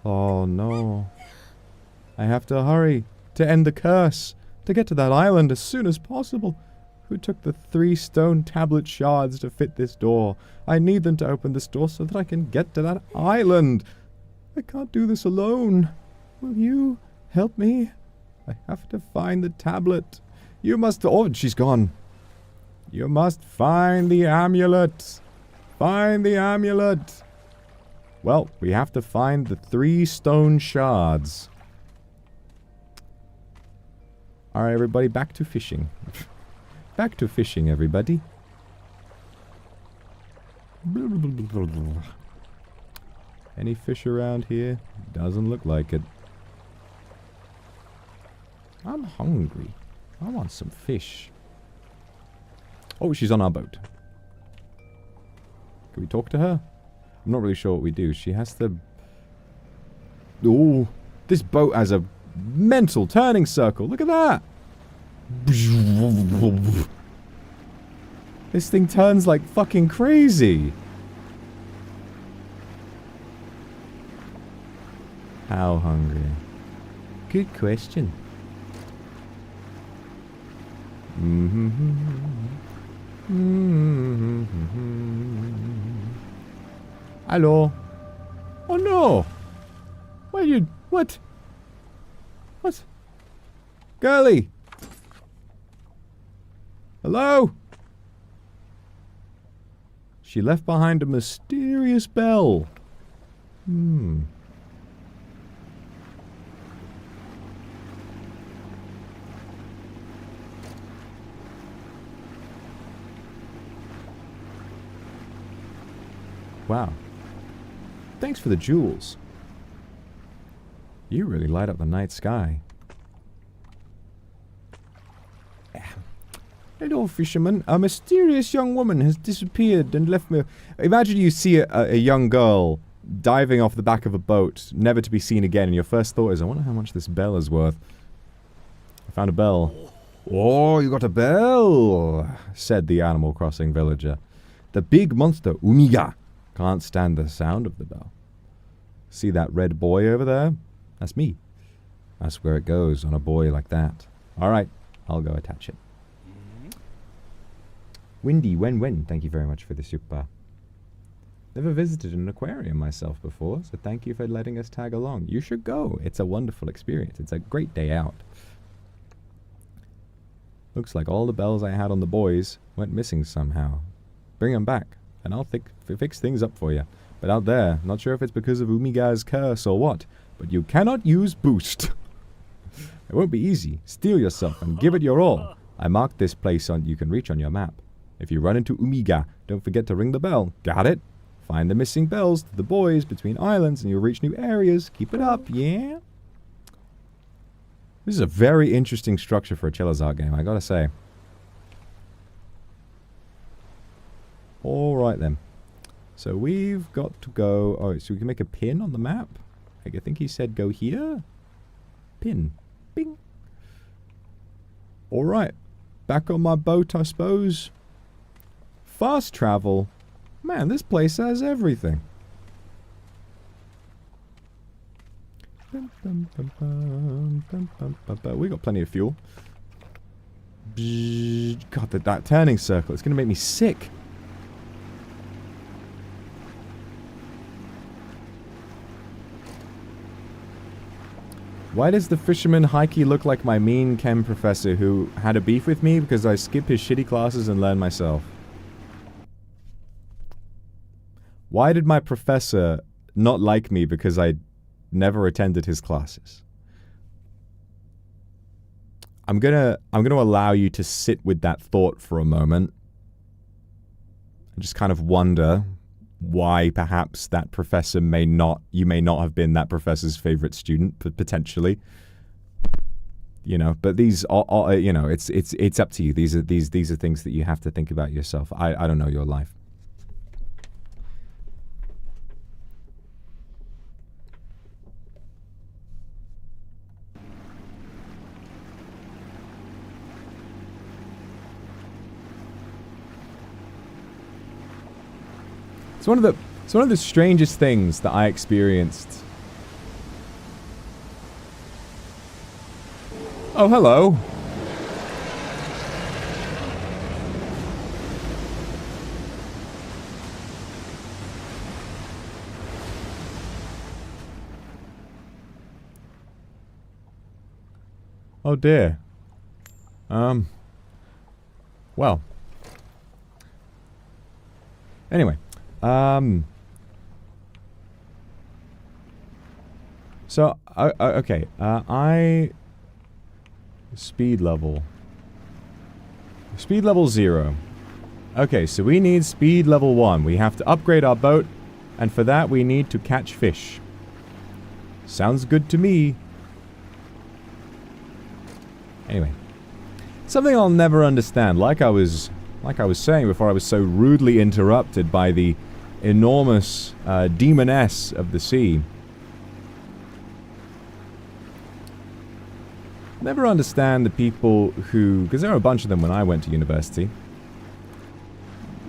Oh no. I have to hurry to end the curse, to get to that island as soon as possible. Who took the 3 stone tablet shards to fit this door? I need them to open this door so that I can get to that island. I can't do this alone. Will you help me? I have to find the tablet. You must... Oh, she's gone. You must find the amulet. Find the amulet. Well, we have to find the 3 stone shards. Alright, everybody, back to fishing. Back to fishing, everybody. Any fish around here? Doesn't look like it. I'm hungry. I want some fish. Oh, she's on our boat. Can we talk to her? I'm not really sure what we do. She has to... Oh, this boat has a mental turning circle. Look at that. This thing turns like fucking crazy. How hungry? Good question. Hello. Oh no. What? What? Girlie. Hello? She left behind a mysterious bell. Wow. Thanks for the jewels. You really light up the night sky. Hello, fisherman. A mysterious young woman has disappeared and left me... Imagine you see a young girl diving off the back of a boat, never to be seen again, and your first thought is, I wonder how much this bell is worth. I found a bell. Oh, you got a bell, said the Animal Crossing villager. The big monster, Umiga, can't stand the sound of the bell. See that red boy over there? That's me. That's where it goes on a boy like that. Alright, I'll go attach it. Windy Wen, thank you very much for the super. Never visited an aquarium myself before, so thank you for letting us tag along. You should go. It's a wonderful experience. It's a great day out. Looks like all the bells I had on the boys went missing somehow. Bring them back, and I'll fix things up for you. But out there, not sure if it's because of Umiga's curse or what, but you cannot use boost. It won't be easy. Steel yourself and give it your all. I marked this place you can reach on your map. If you run into Umiga, don't forget to ring the bell. Got it? Find the missing bells to the boys between islands and you'll reach new areas. Keep it up, yeah? This is a very interesting structure for a Charizard game, I gotta say. Alright then. So we've got to go... Oh, so we can make a pin on the map? I think he said go here? Pin. Bing. Alright. Back on my boat, I suppose. Fast travel. Man, this place has everything. We got plenty of fuel. God, that turning circle, it's going to make me sick. Why does the fisherman Heike look like my mean chem professor who had a beef with me because I skip his shitty classes and learn myself? Why did my professor not like me because I never attended his classes? I'm gonna allow you to sit with that thought for a moment. And just kind of wonder why perhaps that professor you may not have been that professor's favorite student, potentially. You know, but these are you know, it's up to you. These are things that you have to think about yourself. I don't know your life. It's one of the strangest things that I experienced. Oh, hello. Oh dear. Well. Anyway. So, okay, speed level 0. Okay, so we need speed level 1. We have to upgrade our boat, and for that we need to catch fish. Sounds good to me. Anyway, something I'll never understand, like I was saying before I was so rudely interrupted by the enormous demoness of the sea. Never understand the people who... Because there were a bunch of them when I went to university.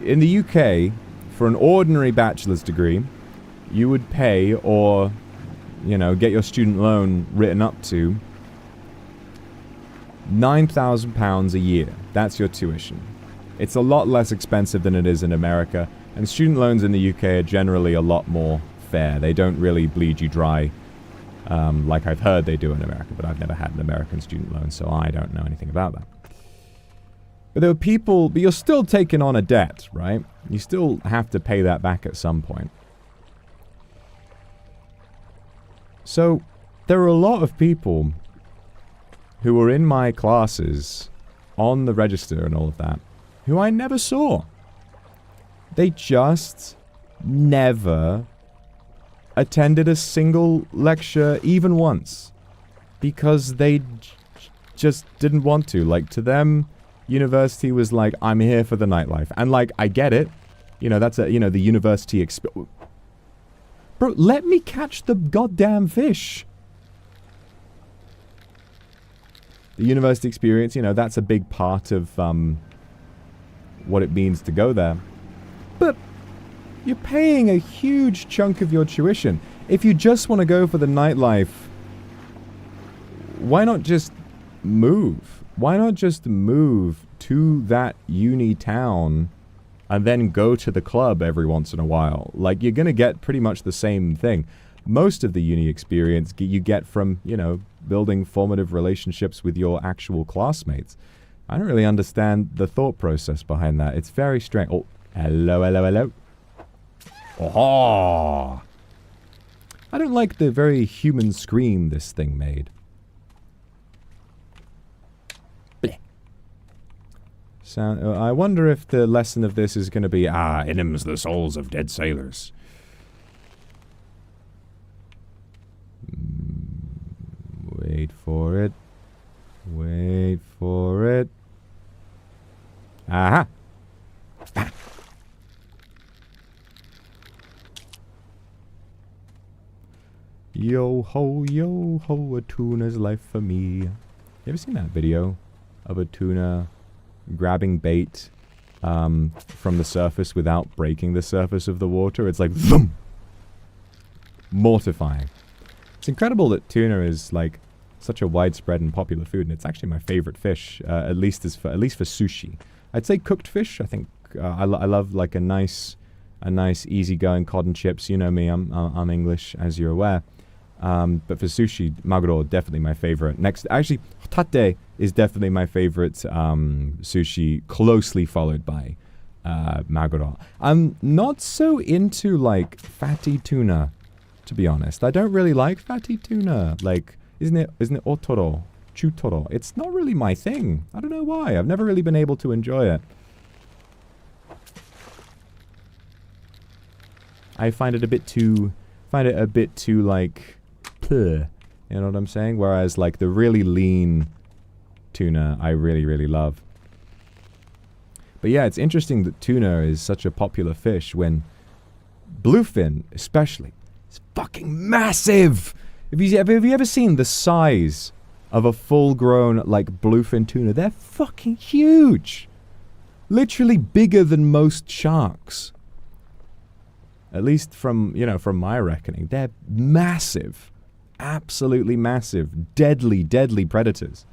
In the UK, for an ordinary bachelor's degree, you would pay, or you know, get your student loan written up to £9,000 a year. That's your tuition. It's a lot less expensive than it is in America, and student loans in the UK are generally a lot more fair. They don't really bleed you dry like I've heard they do in America, but I've never had an American student loan, so I don't know anything about that. But there were people, but you're still taking on a debt, right? You still have to pay that back at some point. So, there are a lot of people who were in my classes on the register and all of that, who I never saw. They just never attended a single lecture even once because they just didn't want to. Like, to them, university was like, I'm here for the nightlife. And like, I get it. You know, that's a, you know, the university Bro, let me catch the goddamn fish. The university experience, you know, that's a big part of what it means to go there. But you're paying a huge chunk of your tuition. If you just want to go for the nightlife, why not just move? Why not just move to that uni town and then go to the club every once in a while? Like, you're going to get pretty much the same thing. Most of the uni experience you get from, you know, building formative relationships with your actual classmates. I don't really understand the thought process behind that. It's very strange. Oh, hello, hello, hello. Oh! I don't like the very human scream this thing made. Bleh. I wonder if the lesson of this is going to be, inims the souls of dead sailors. Wait for it. Wait for it. Aha! Ah. Yo ho, a tuna's life for me. You ever seen that video of a tuna grabbing bait from the surface without breaking the surface of the water? It's like, vroom! Mortifying. It's incredible that tuna is like such a widespread and popular food, and it's actually my favorite fish, at least for sushi. I'd say cooked fish. I think I love like a nice easygoing cod and chips. You know me, I'm English, as you're aware. But for sushi, maguro definitely my favorite. Next, actually, hotate is definitely my favorite sushi, closely followed by maguro. I'm not so into like fatty tuna, to be honest. I don't really like fatty tuna. Like, isn't it otoro, chutoro? It's not really my thing. I don't know why. I've never really been able to enjoy it. I find it a bit too like, you know what I'm saying? Whereas like the really lean tuna, I really, really love. But yeah, it's interesting that tuna is such a popular fish bluefin, especially, is fucking massive. Have you ever seen the size of a full-grown, like, bluefin tuna? They're fucking huge. Literally bigger than most sharks. At least from my reckoning. They're massive. Absolutely massive. Deadly, deadly predators.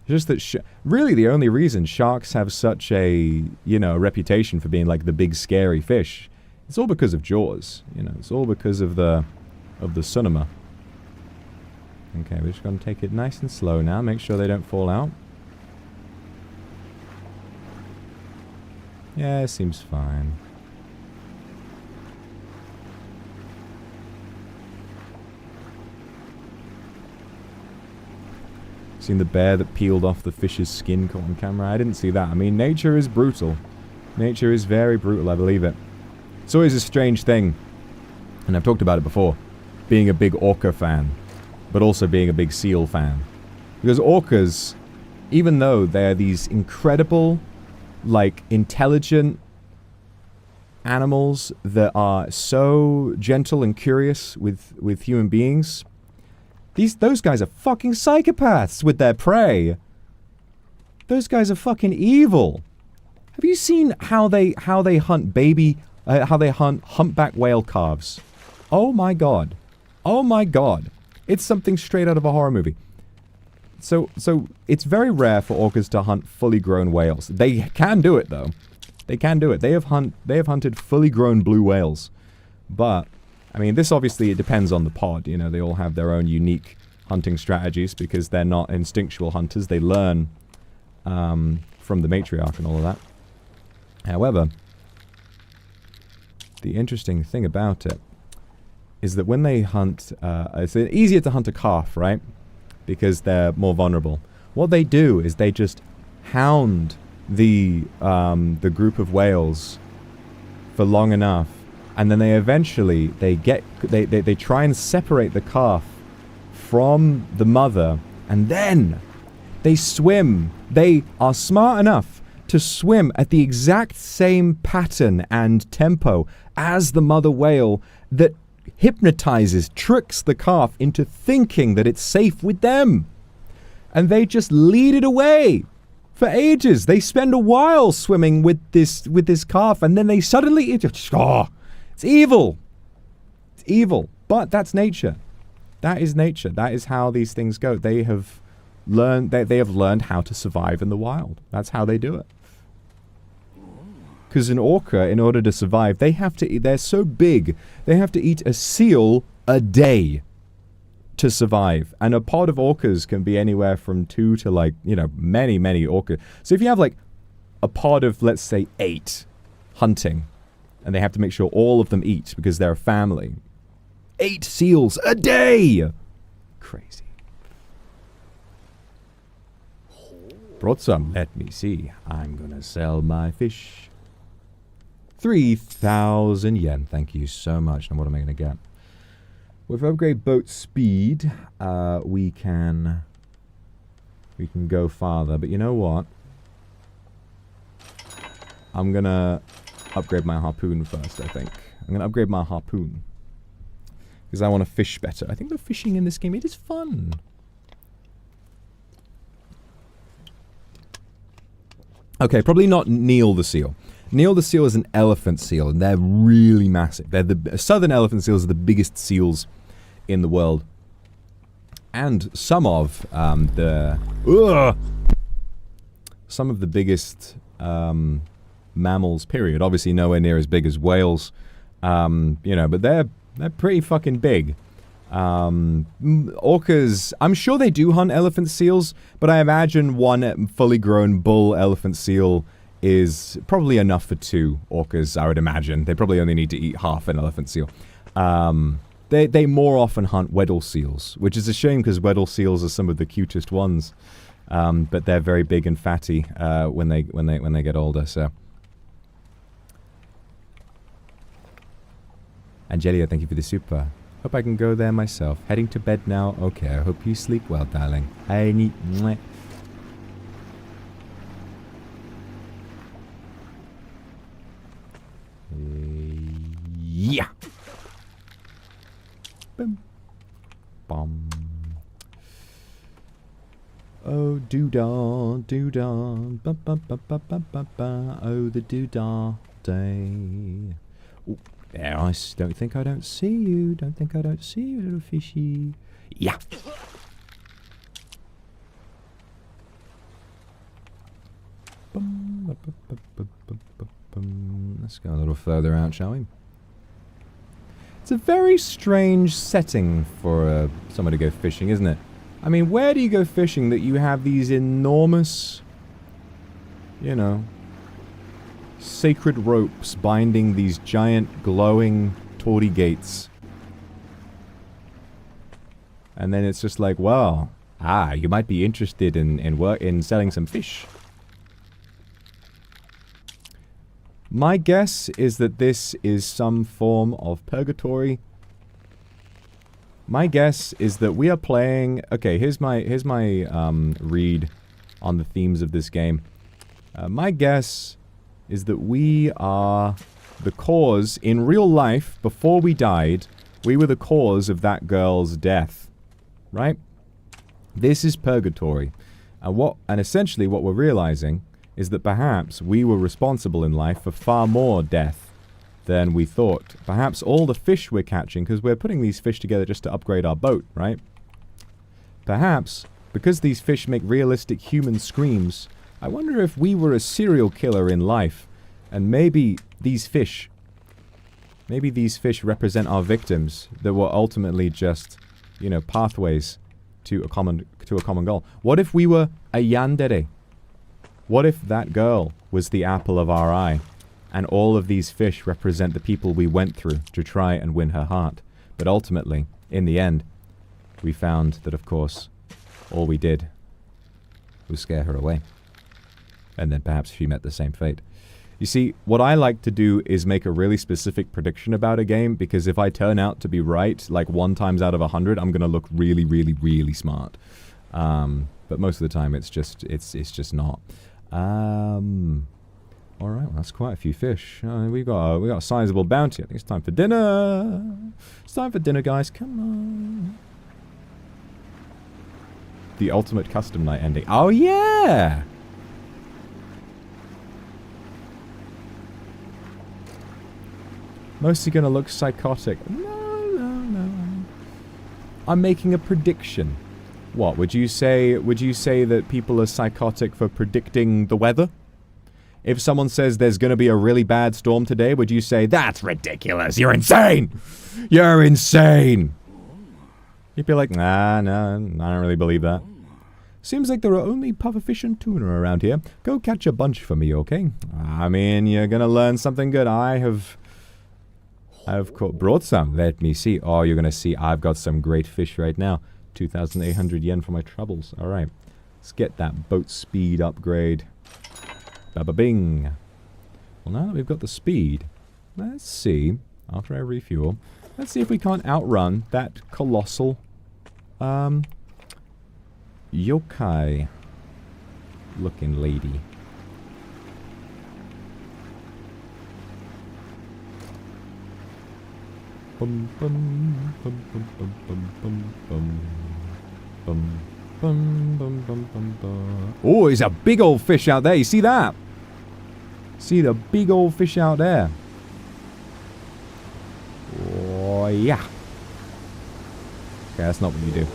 Just that really the only reason sharks have such a, reputation for being like the big scary fish, it's all because of Jaws. It's all because of the cinema. Okay, we're just going to take it nice and slow now. Make sure they don't fall out. Yeah, it seems fine. Seen the bear that peeled off the fish's skin caught on camera? I didn't see that. I mean, nature is brutal. Nature is very brutal, I believe it. It's always a strange thing, and I've talked about it before, being a big orca fan, but also being a big seal fan. Because orcas, even though they're these incredible, like, intelligent animals that are so gentle and curious with human beings, those guys are fucking psychopaths with their prey. Those guys are fucking evil. Have you seen how they hunt humpback whale calves? Oh my god. Oh my god. It's something straight out of a horror movie. So it's very rare for orcas to hunt fully grown whales. They can do it though. They can do it. They have hunted fully grown blue whales. But I mean, this obviously it depends on the pod, you know, they all have their own unique hunting strategies because they're not instinctual hunters. They learn from the matriarch and all of that. However, the interesting thing about it is that when they hunt, it's easier to hunt a calf, right? Because they're more vulnerable. What they do is they just hound the group of whales for long enough, and then they eventually they try and separate the calf from the mother, and then they swim. They are smart enough to swim at the exact same pattern and tempo as the mother whale that hypnotizes, tricks the calf into thinking that it's safe with them. And they just lead it away for ages. They spend a while swimming with this calf, and then they suddenly it's evil. It's evil. But that's nature. That is nature. That is how these things go. They have learned how to survive in the wild. That's how they do it. Because an orca, in order to survive, they have to eat, they're so big, they have to eat a seal a day to survive. And a pod of orcas can be anywhere from 2 to, like, you know, many orcas. So if you have, like, a pod of, let's say, 8 hunting, and they have to make sure all of them eat because they're a family. 8 seals a day! Crazy. Brought some. Let me see. I'm gonna sell my fish. 3,000 yen. Thank you so much. Now what am I going to get? With upgrade boat speed, we can go farther. But you know what? I'm going to upgrade my harpoon first, I think. I'm going to upgrade my harpoon. Because I want to fish better. I think the fishing in this game, it is fun. Okay, probably not Neil the seal. Neil the seal is an elephant seal, and they're really massive. They're the southern elephant seals are the biggest seals in the world, and some of the biggest mammals. Period. Obviously, nowhere near as big as whales, you know, but they're pretty fucking big. Orcas, I'm sure they do hunt elephant seals, but I imagine one fully grown bull elephant seal is probably enough for 2 orcas, I would imagine. They probably only need to eat half an elephant seal. They more often hunt Weddell seals, which is a shame because Weddell seals are some of the cutest ones. But they're very big and fatty when they get older. So, Angelia, thank you for the super. Hope I can go there myself. Heading to bed now. Okay, I hope you sleep well, darling. I need. Yeah. Boom. Bum. Oh, doodah, doodah, ba ba ba ba ba ba ba. Oh, the doodah day. Oh, there, I don't think I don't see you. Don't think I don't see you, little fishy. Yeah. Bum, ba, ba, ba, ba, ba, ba, bum. Let's go a little further out, shall we? It's a very strange setting for someone to go fishing, isn't it? I mean, where do you go fishing that you have these enormous, you know, sacred ropes binding these giant glowing tawdy gates? And then it's just like, well, you might be interested in selling some fish. My guess is that this is some form of purgatory. My guess is that we are playing... Okay, here's my read on the themes of this game. My guess is that we are the cause, in real life, before we died, we were the cause of that girl's death. Right? This is purgatory. And essentially what we're realizing is that perhaps we were responsible in life for far more death than we thought. Perhaps all the fish we're catching, because we're putting these fish together just to upgrade our boat, right? Perhaps, because these fish make realistic human screams, I wonder if we were a serial killer in life, and maybe these fish represent our victims that were ultimately just, you know, pathways to a common goal. What if we were a yandere? What if that girl was the apple of our eye, and all of these fish represent the people we went through to try and win her heart? But ultimately, in the end, we found that, of course, all we did was scare her away. And then perhaps she met the same fate. You see, what I like to do is make a really specific prediction about a game, because if I turn out to be right, like 1 times out of 100, I'm gonna look really, really, really smart. But most of the time, it's just not. All right, well, that's quite a few fish. We got a sizable bounty. I think it's time for dinner. It's time for dinner, guys. Come on. The ultimate custom night ending. Oh yeah. Mostly gonna look psychotic. No. I'm making a prediction. What, would you say that people are psychotic for predicting the weather? If someone says there's gonna be a really bad storm today, would you say, that's ridiculous, you're insane! You're insane! You'd be like, nah, no, I don't really believe that. Seems like there are only pufferfish and tuna around here. Go catch a bunch for me, okay? I mean, you're gonna learn something good. I've brought some. Let me see. Oh, you're gonna see. I've got some great fish right now. 2,800 yen for my troubles. All right, let's get that boat speed upgrade. Ba-ba-bing. Well, now that we've got the speed, let's see. After I refuel, let's see if we can't outrun that colossal, yokai-looking lady. Bum bum bum bum bum bum bum bum bum bum bum bum bum. Oh, there's a big old fish out there. You see that? See the big old fish out there? Oh yeah. Okay, that's not what you do.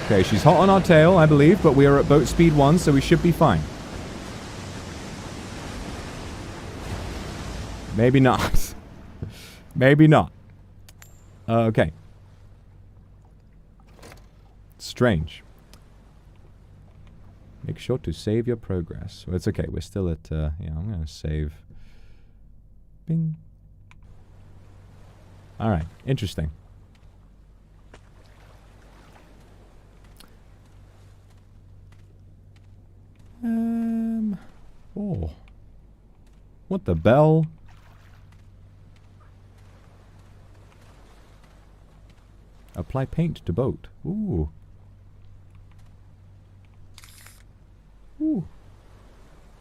Okay, she's hot on our tail, I believe, but we are at boat speed 1, so we should be fine. Maybe not. Maybe not. Okay. Strange. Make sure to save your progress. Well, it's okay. We're still at, yeah, I'm going to save. Bing. Alright. Interesting. Oh. What the bell? Apply paint to boat. Ooh. Ooh.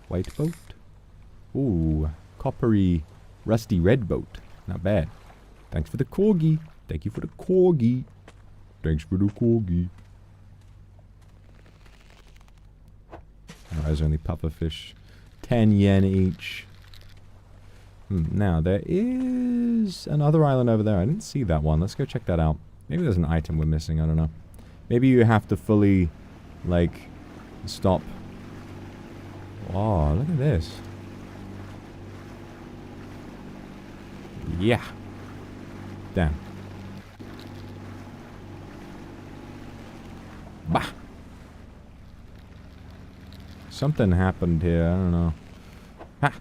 White boat. Ooh. Coppery, rusty red boat. Not bad. Thanks for the corgi. Thank you for the corgi. Thanks for the corgi. Oh, there's only pufferfish. 10 yen each. Now, there is another island over there. I didn't see that one. Let's go check that out. Maybe there's an item we're missing. I don't know. Maybe you have to fully, like, stop. Oh, look at this. Yeah. Damn. Bah. Something happened here. I don't know. Ha!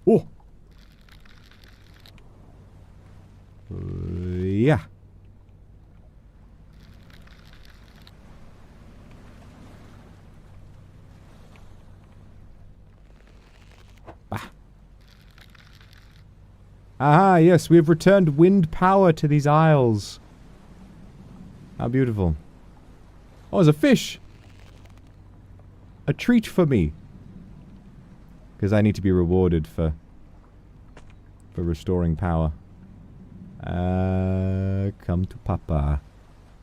Oh! Yeah. Aha, yes, we have returned wind power to these isles. How beautiful. Oh, there's a fish! A treat for me. Because I need to be rewarded for restoring power. Come to Papa.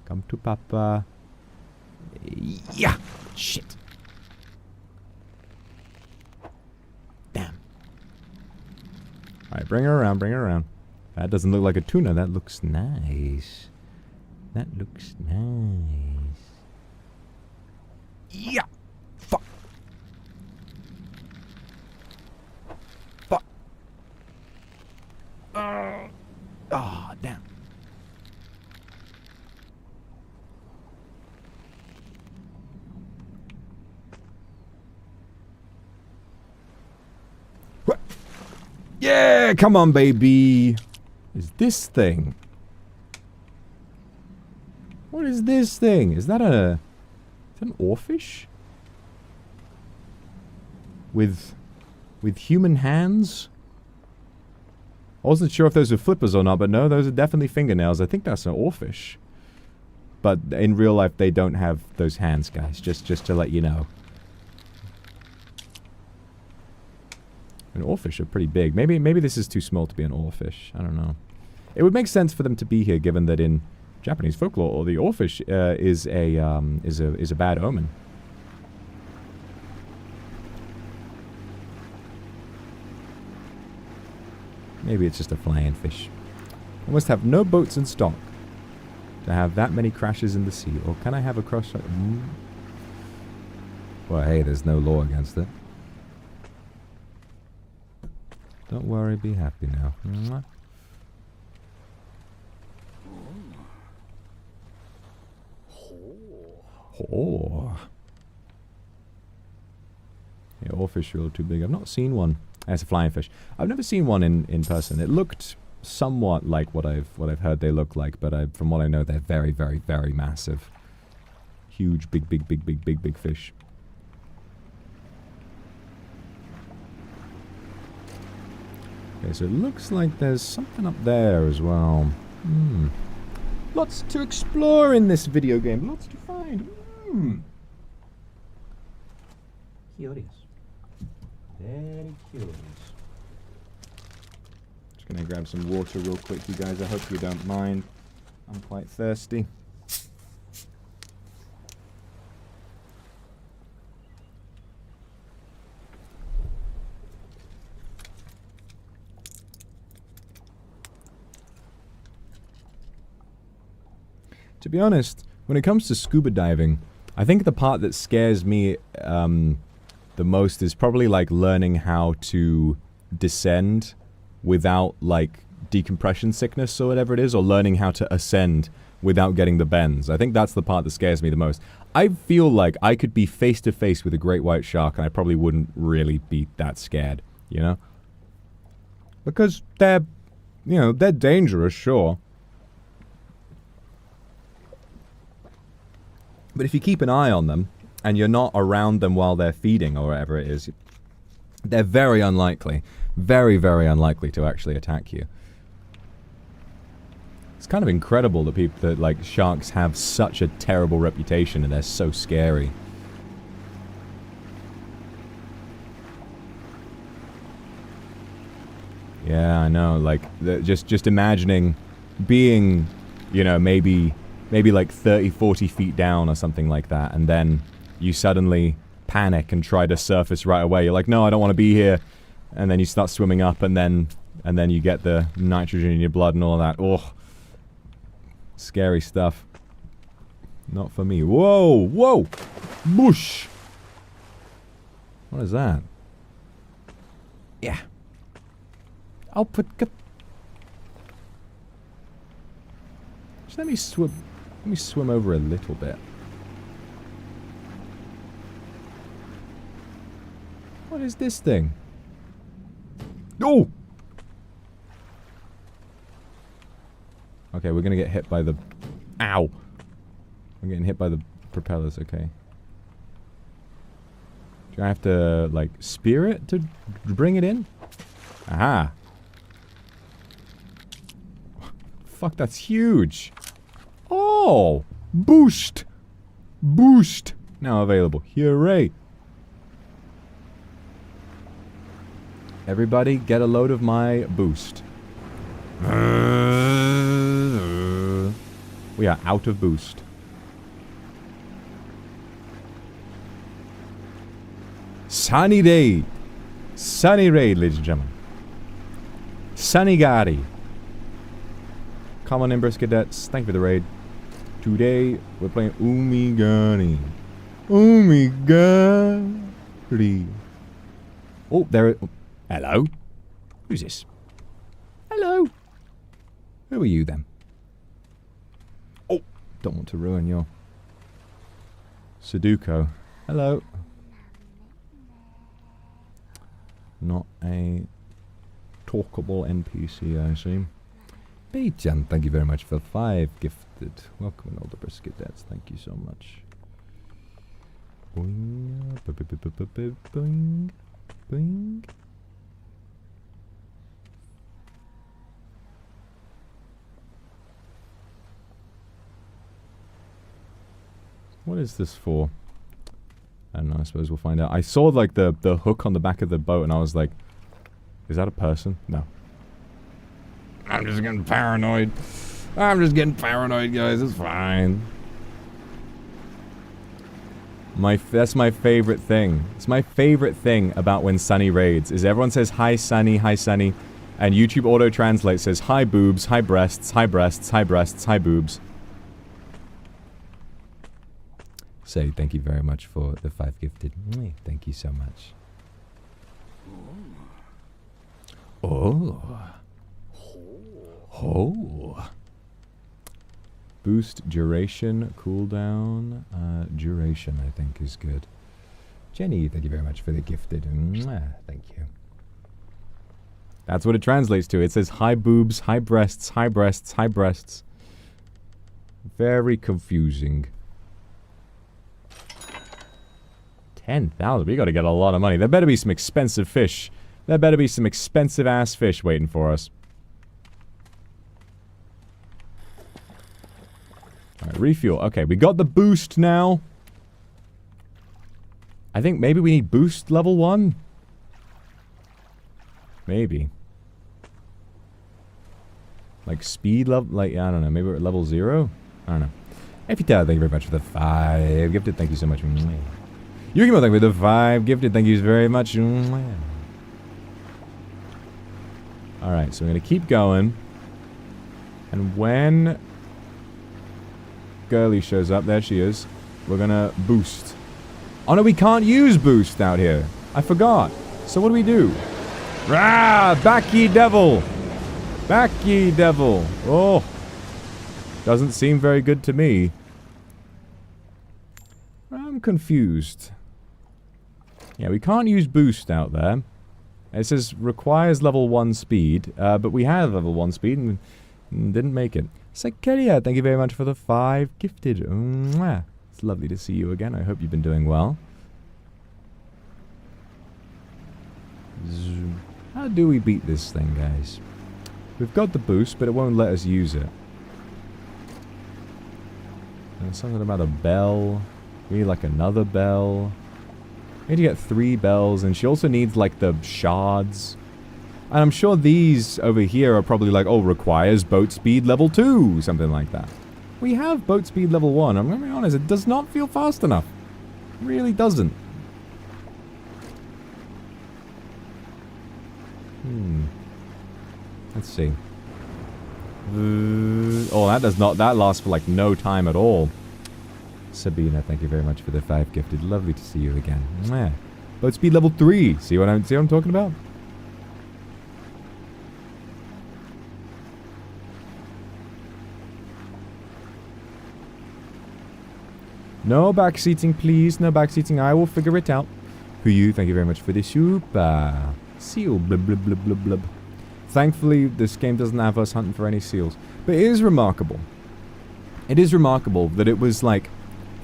Come to Papa. Yeah! Shit. Damn. Alright, bring her around, bring her around. That doesn't look like a tuna. That looks nice. That looks nice. Yeah! Fuck! Fuck! Oh, damn. What? Yeah! Come on, baby! Is this thing? What is this thing? Is that an oarfish? With human hands? I wasn't sure if those were flippers or not, but no, those are definitely fingernails. I think that's an oarfish. But in real life, they don't have those hands, guys. Just to let you know. An oarfish are pretty big. Maybe this is too small to be an oarfish. I don't know. It would make sense for them to be here, given that in Japanese folklore, the oarfish is a bad omen. Maybe it's just a flying fish. I must have no boats in stock to have that many crashes in the sea. Or can I have a crash? Well, hey, there's no law against it. Don't worry, be happy now. Oh. Yeah, oarfish are a little too big. I've not seen one. It's a flying fish. I've never seen one in person. It looked somewhat like what I've heard they look like, but from what I know, they're very, very, very massive. Huge, big fish. Okay, so it looks like there's something up there as well. Lots to explore in this video game. Lots to find. Curious. Very curious. Just gonna grab some water real quick, you guys. I hope you don't mind. I'm quite thirsty. To be honest, when it comes to scuba diving, I think the part that scares me the most is probably like learning how to descend without like decompression sickness or whatever it is, or learning how to ascend without getting the bends. I think that's the part that scares me the most. I feel like I could be face to face with a great white shark and I probably wouldn't really be that scared, you know? Because they're, you know, they're dangerous, sure. But if you keep an eye on them, and you're not around them while they're feeding or whatever it is, they're very unlikely, very, very unlikely to actually attack you. It's kind of incredible that like sharks have such a terrible reputation and they're so scary. Yeah, I know. Like just imagining being, you know, maybe like 30, 40 feet down or something like that, and then you suddenly panic and try to surface right away. You're like, no, I don't want to be here. And then you start swimming up, and then you get the nitrogen in your blood and all that. Oh, scary stuff. Not for me. Whoa, whoa, bush. What is that? Yeah. I'll put. Just let me swim. Let me swim over a little bit. What is this thing? Oh! Okay, we're gonna get hit by the... Ow! I'm getting hit by the propellers, okay. Do I have to, like, spear it to bring it in? Aha! Fuck, that's huge! Oh! Boost! Boost! Now available. Hooray! Everybody get a load of my boost. We are out of boost. Sunny day! Sunny day, ladies and gentlemen. Sanigari. Come on, Immersed cadets. Thank you for the raid. Today, we're playing Umigari. Umigari. Oh, there. Hello. Who's this? Hello. Who are you then? Oh, don't want to ruin your Sudoku. Hello. Not a talkable NPC, I see. Beijan, thank you very much for 5 gifted. Welcome, all the briskets. Thank you so much. Boing, boing, boing. What is this for? I don't know, I suppose we'll find out. I saw like the hook on the back of the boat and I was like, is that a person? No. I'm just getting paranoid. I'm just getting paranoid, guys. It's fine. That's my favorite thing. It's my favorite thing about when Sunny raids is everyone says hi Sunny, and YouTube auto translate says hi boobs, hi breasts, hi breasts, hi breasts, hi boobs. Say thank you very much for the 5 gifted. Thank you so much. Oh. Oh. Boost duration, cooldown. Duration, I think, is good. Jenny, thank you very much for the gifted. Thank you. That's what it translates to. It says high boobs, high breasts, high breasts, high breasts. Very confusing. 10,000. We gotta get a lot of money. There better be some expensive fish. There better be some expensive ass fish waiting for us. Alright, refuel. Okay, we got the boost now. I think maybe we need boost level 1. Maybe. Like speed level, like, I don't know, maybe we're at level 0? I don't know. If you tell, thank you very much for the 5 gifted. Thank you so much. Yukimo, thank you for the 5 gifted. Thank you very much. Alright, so we're gonna keep going. And when Girly shows up, there she is, we're gonna boost. Oh no, we can't use boost out here. I forgot. So what do we do? Rah! Back ye devil! Back ye devil! Oh! Doesn't seem very good to me. I'm confused. Yeah, we can't use boost out there. It says requires level 1 speed, but we have level 1 speed and didn't make it. Sekeria, thank you very much for the 5 gifted. Mwah. It's lovely to see you again. I hope you've been doing well. How do we beat this thing, guys? We've got the boost, but it won't let us use it. There's something about a bell. We need like another bell. We need to get 3 bells, and she also needs like the shards. And I'm sure these over here are probably like, oh, requires boat speed level 2, something like that. We have boat speed level 1. I'm going to be honest, it does not feel fast enough. It really doesn't. Let's see. Oh, that does not, that lasts for like no time at all. Sabina, thank you very much for the 5 gifted. Lovely to see you again. Mwah. Boat speed level 3. See what I'm talking about? No backseating, please. No backseating. I will figure it out. Huyu, thank you very much for the super. Seal, blub, blub, blub, blub, blub. Thankfully, this game doesn't have us hunting for any seals. But it is remarkable. It is remarkable that it was like,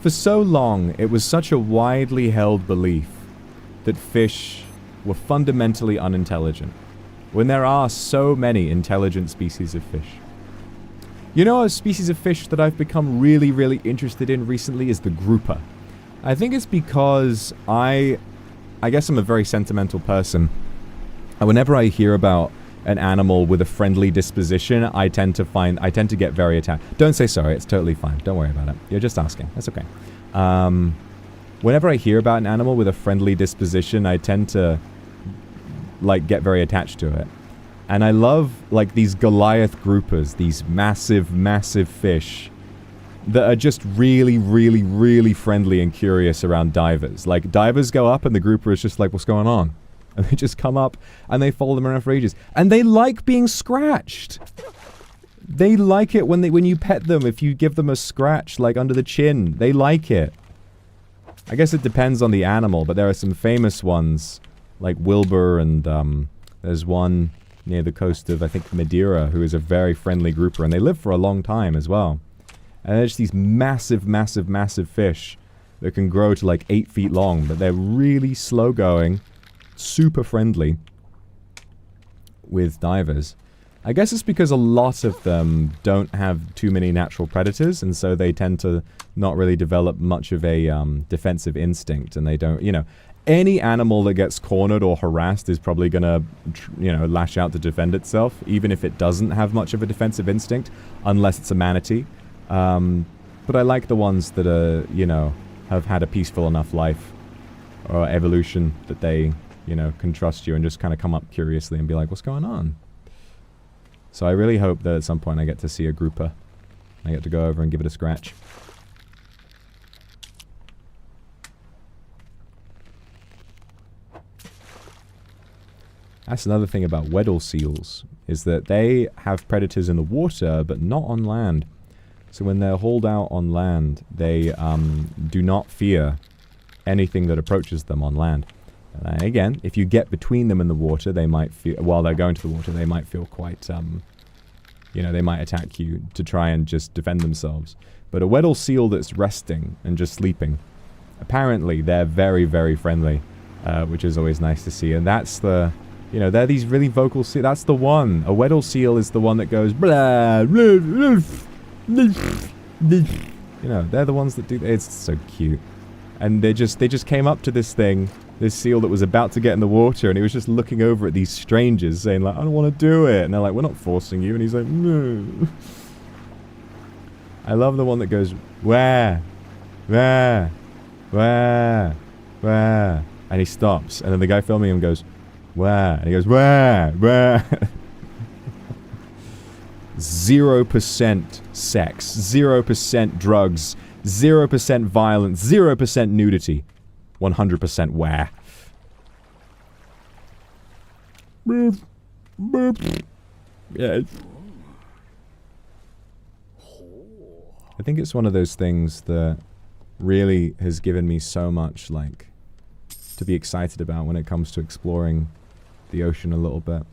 for so long, it was such a widely held belief that fish were fundamentally unintelligent, when there are so many intelligent species of fish. You know, a species of fish that I've become really, really interested in recently is the grouper. I think it's because I guess I'm a very sentimental person. And whenever I hear about an animal with a friendly disposition, I tend to get very attached. Don't say sorry, it's totally fine. Don't worry about it. You're just asking. That's okay. Whenever I hear about an animal with a friendly disposition, I tend to, like, get very attached to it. And I love, like, these Goliath groupers, these massive, massive fish that are just really, really, really friendly and curious around divers. Like, divers go up and the grouper is just like, what's going on? And they just come up and they follow them around for ages. And they like being scratched. They like it when you pet them, if you give them a scratch, like, under the chin. They like it. I guess it depends on the animal, but there are some famous ones, like Wilbur, and there's one near the coast of, I think, Madeira, who is a very friendly grouper, and they live for a long time as well. And there's these massive, massive, massive fish that can grow to like 8 feet long, but they're really slow going, super friendly with divers. I guess it's because a lot of them don't have too many natural predators, and so they tend to not really develop much of a defensive instinct, and they don't, you know, any animal that gets cornered or harassed is probably gonna, you know, lash out to defend itself, even if it doesn't have much of a defensive instinct, unless it's a manatee. But I like the ones that are, you know, have had a peaceful enough life or evolution that they, you know, can trust you and just kind of come up curiously and be like, what's going on? So I really hope that at some point I get to see a grouper. I get to go over and give it a scratch. That's another thing about Weddell seals, is that they have predators in the water, but not on land. So when they're hauled out on land, they do not fear anything that approaches them on land. And again, if you get between them in the water, they might feel, while they're going to the water, they might feel quite, you know, they might attack you to try and just defend themselves. But a Weddell seal that's resting and just sleeping, apparently they're very, very friendly, which is always nice to see. And that's the, you know, they're these really vocal seals. That's the one. A Weddell seal is the one that goes, blah, blah, blah, blah, blah. You know, they're the ones that do, it's so cute. And they just came up to this thing, this seal that was about to get in the water, and he was just looking over at these strangers saying like, I don't want to do it. And they're like, we're not forcing you. And he's like, no. I love the one that goes, where? Where? Where? Where? And he stops. And then the guy filming him goes, where? And he goes, where? Where? 0% sex, 0% drugs, 0% violence, 0% nudity. 100% where. Yeah. I think it's one of those things that really has given me so much, like, to be excited about when it comes to exploring the ocean a little bit.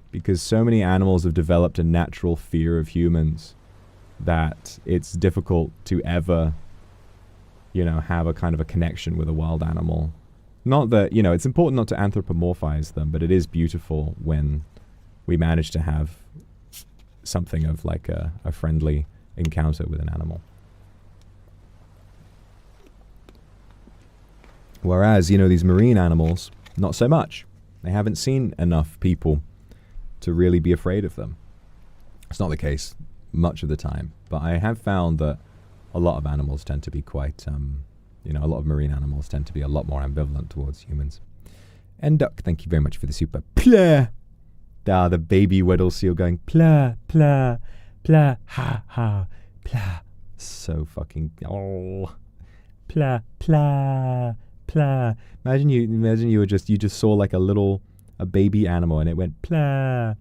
Because so many animals have developed a natural fear of humans that it's difficult to ever, you know, have a kind of a connection with a wild animal. Not that, you know, it's important not to anthropomorphize them, but it is beautiful when we manage to have something of like a friendly encounter with an animal. Whereas, you know, these marine animals, not so much. They haven't seen enough people to really be afraid of them. It's not the case much of the time, but I have found that a lot of animals tend to be quite, you know, a lot of marine animals tend to be a lot more ambivalent towards humans. And Duck, thank you very much for the super plah. Ah, the baby Weddell seal going plah, plah, plah, ha, ha, plah. So fucking, oh, plah, plah, plah. Imagine you were just, you just saw like a baby animal and it went plah.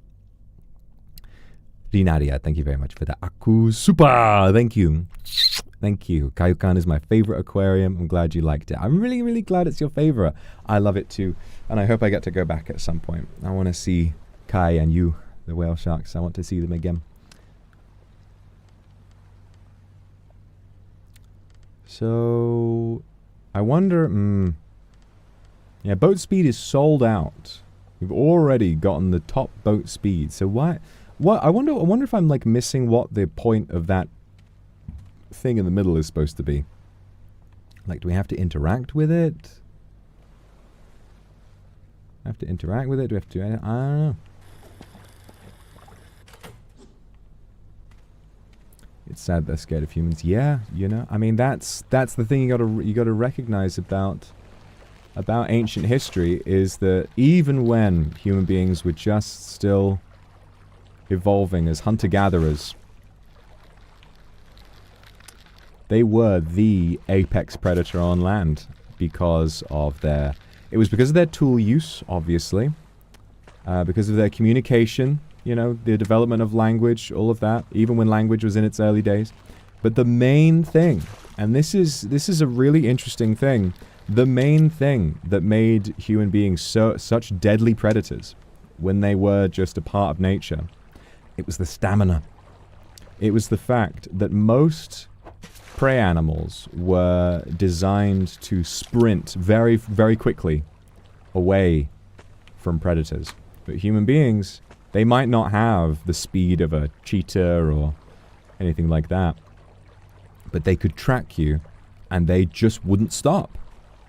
Rinaria, thank you very much for the Aku Super. Thank you. Thank you. Kayukan is my favorite aquarium. I'm glad you liked it. I'm really, really glad it's your favorite. I love it too. And I hope I get to go back at some point. I want to see Kai and you, the whale sharks. I want to see them again. So, I wonder, yeah, boat speed is sold out. We've already gotten the top boat speed. So why? What? I wonder if I'm like missing what the point of that thing in the middle is supposed to be. Like, do we have to interact with it? Have to interact with it? Do we have to? I don't know. It's sad they're scared of humans. Yeah, you know. I mean, that's the thing you gotta recognize about about ancient history is that even when human beings were just still evolving as hunter-gatherers, they were the apex predator on land because of their... It was because of their tool use, obviously. Because of their communication, you know, the development of language, all of that, even when language was in its early days. But the main thing, and this is a really interesting thing, the main thing that made human beings such deadly predators when they were just a part of nature, it was the stamina. It was the fact that most prey animals were designed to sprint very, very quickly away from predators. But human beings, they might not have the speed of a cheetah or anything like that. But they could track you, and they just wouldn't stop.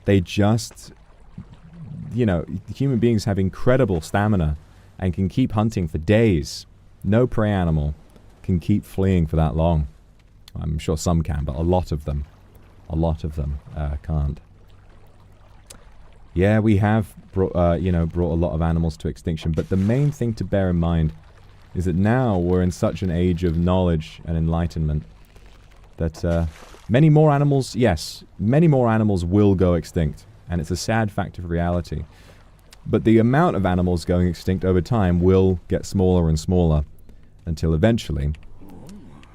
They just... You know, human beings have incredible stamina and can keep hunting for days. No prey animal can keep fleeing for that long. I'm sure some can, but a lot of them can't. Yeah, we have brought a lot of animals to extinction, but the main thing to bear in mind is that now we're in such an age of knowledge and enlightenment that many more animals will go extinct, and it's a sad fact of reality. But the amount of animals going extinct over time will get smaller and smaller until eventually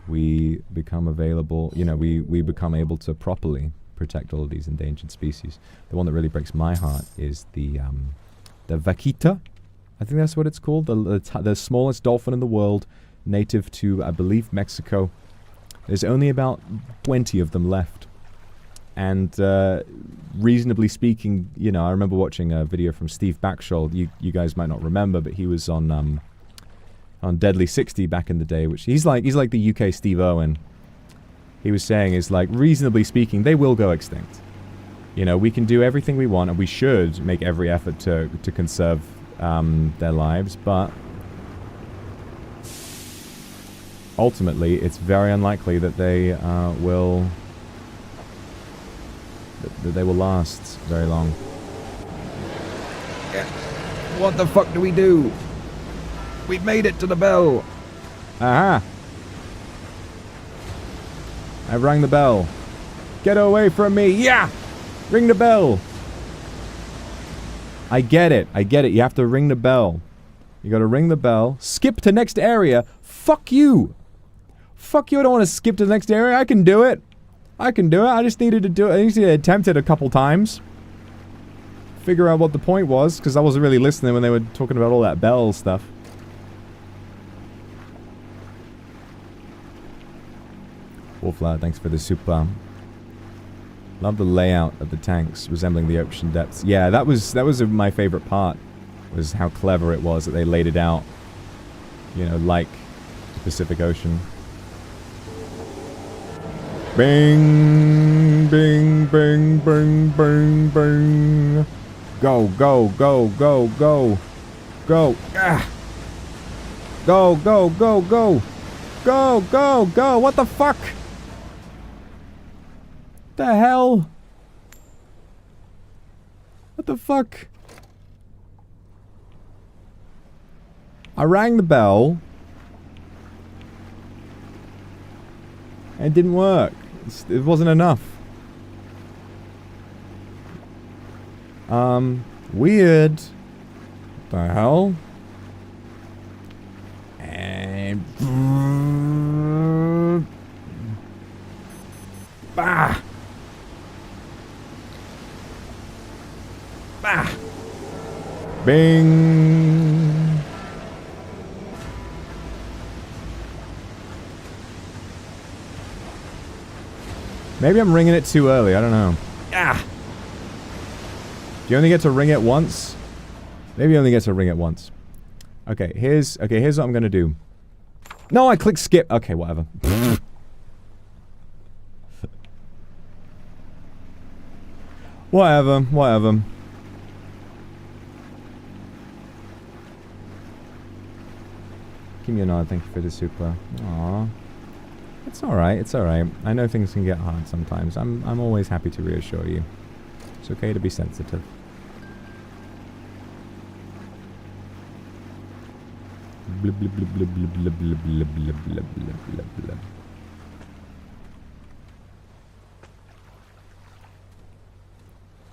we become available, we become able to properly protect all of these endangered species. The one that really breaks my heart is the vaquita. I think that's what it's called. The smallest dolphin in the world, native to, I believe, Mexico. There's only about 20 of them left. And reasonably speaking, I remember watching a video from Steve Backshall. You guys might not remember, but he was on Deadly 60 back in the day, which he's like the UK Steve Irwin. He was saying is like, reasonably speaking, they will go extinct. We can do everything we want, and we should make every effort to conserve their lives, but ultimately, it's very unlikely that they will last very long. Yeah. What the fuck do we do? We've made it to the bell. Aha! I've rang the bell. Get away from me! Yeah! Ring the bell! I get it. You have to ring the bell. You gotta ring the bell. Skip to next area. Fuck you! Fuck you, I don't want to skip to the next area. I can do it. I just needed to do it. I needed to attempt it a couple times. Figure out what the point was, because I wasn't really listening when they were talking about all that bell stuff. Wolflower, thanks for the super. Love the layout of the tanks, resembling the ocean depths. Yeah, that was my favorite part, was how clever it was that they laid it out, like the Pacific Ocean. Bing, bing, bing, bing, bing, bing. Go, go, go, go, go. Go. Ah. Go, go, go, go. Go, go, go. What the fuck? The hell? What the fuck? I rang the bell. And it didn't work. It wasn't enough. Weird. What the hell? And... Bah! Bah! Bing! Maybe I'm ringing it too early, I don't know. Ah! Do you only get to ring it once? Maybe you only get to ring it once. Okay, here's what I'm gonna do. No, I clicked skip. Okay, whatever. Whatever. Give me a nod, thank you for the super. Aww. It's alright. I know things can get hard sometimes. I'm always happy to reassure you. It's okay to be sensitive.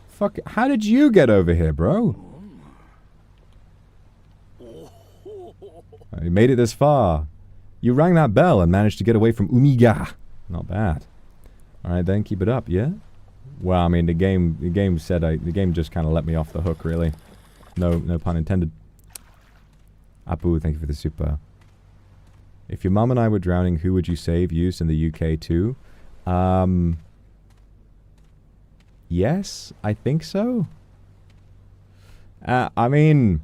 Fuck, how did you get over here, bro? You made it this far. You rang that bell and managed to get away from Umiga. Not bad. Alright then, keep it up, yeah? Well, I mean, the game just kind of let me off the hook, really. No pun intended. Apu, thank you for the super. If your mum and I were drowning, who would you save? Used in the UK too? Yes, I think so. I mean,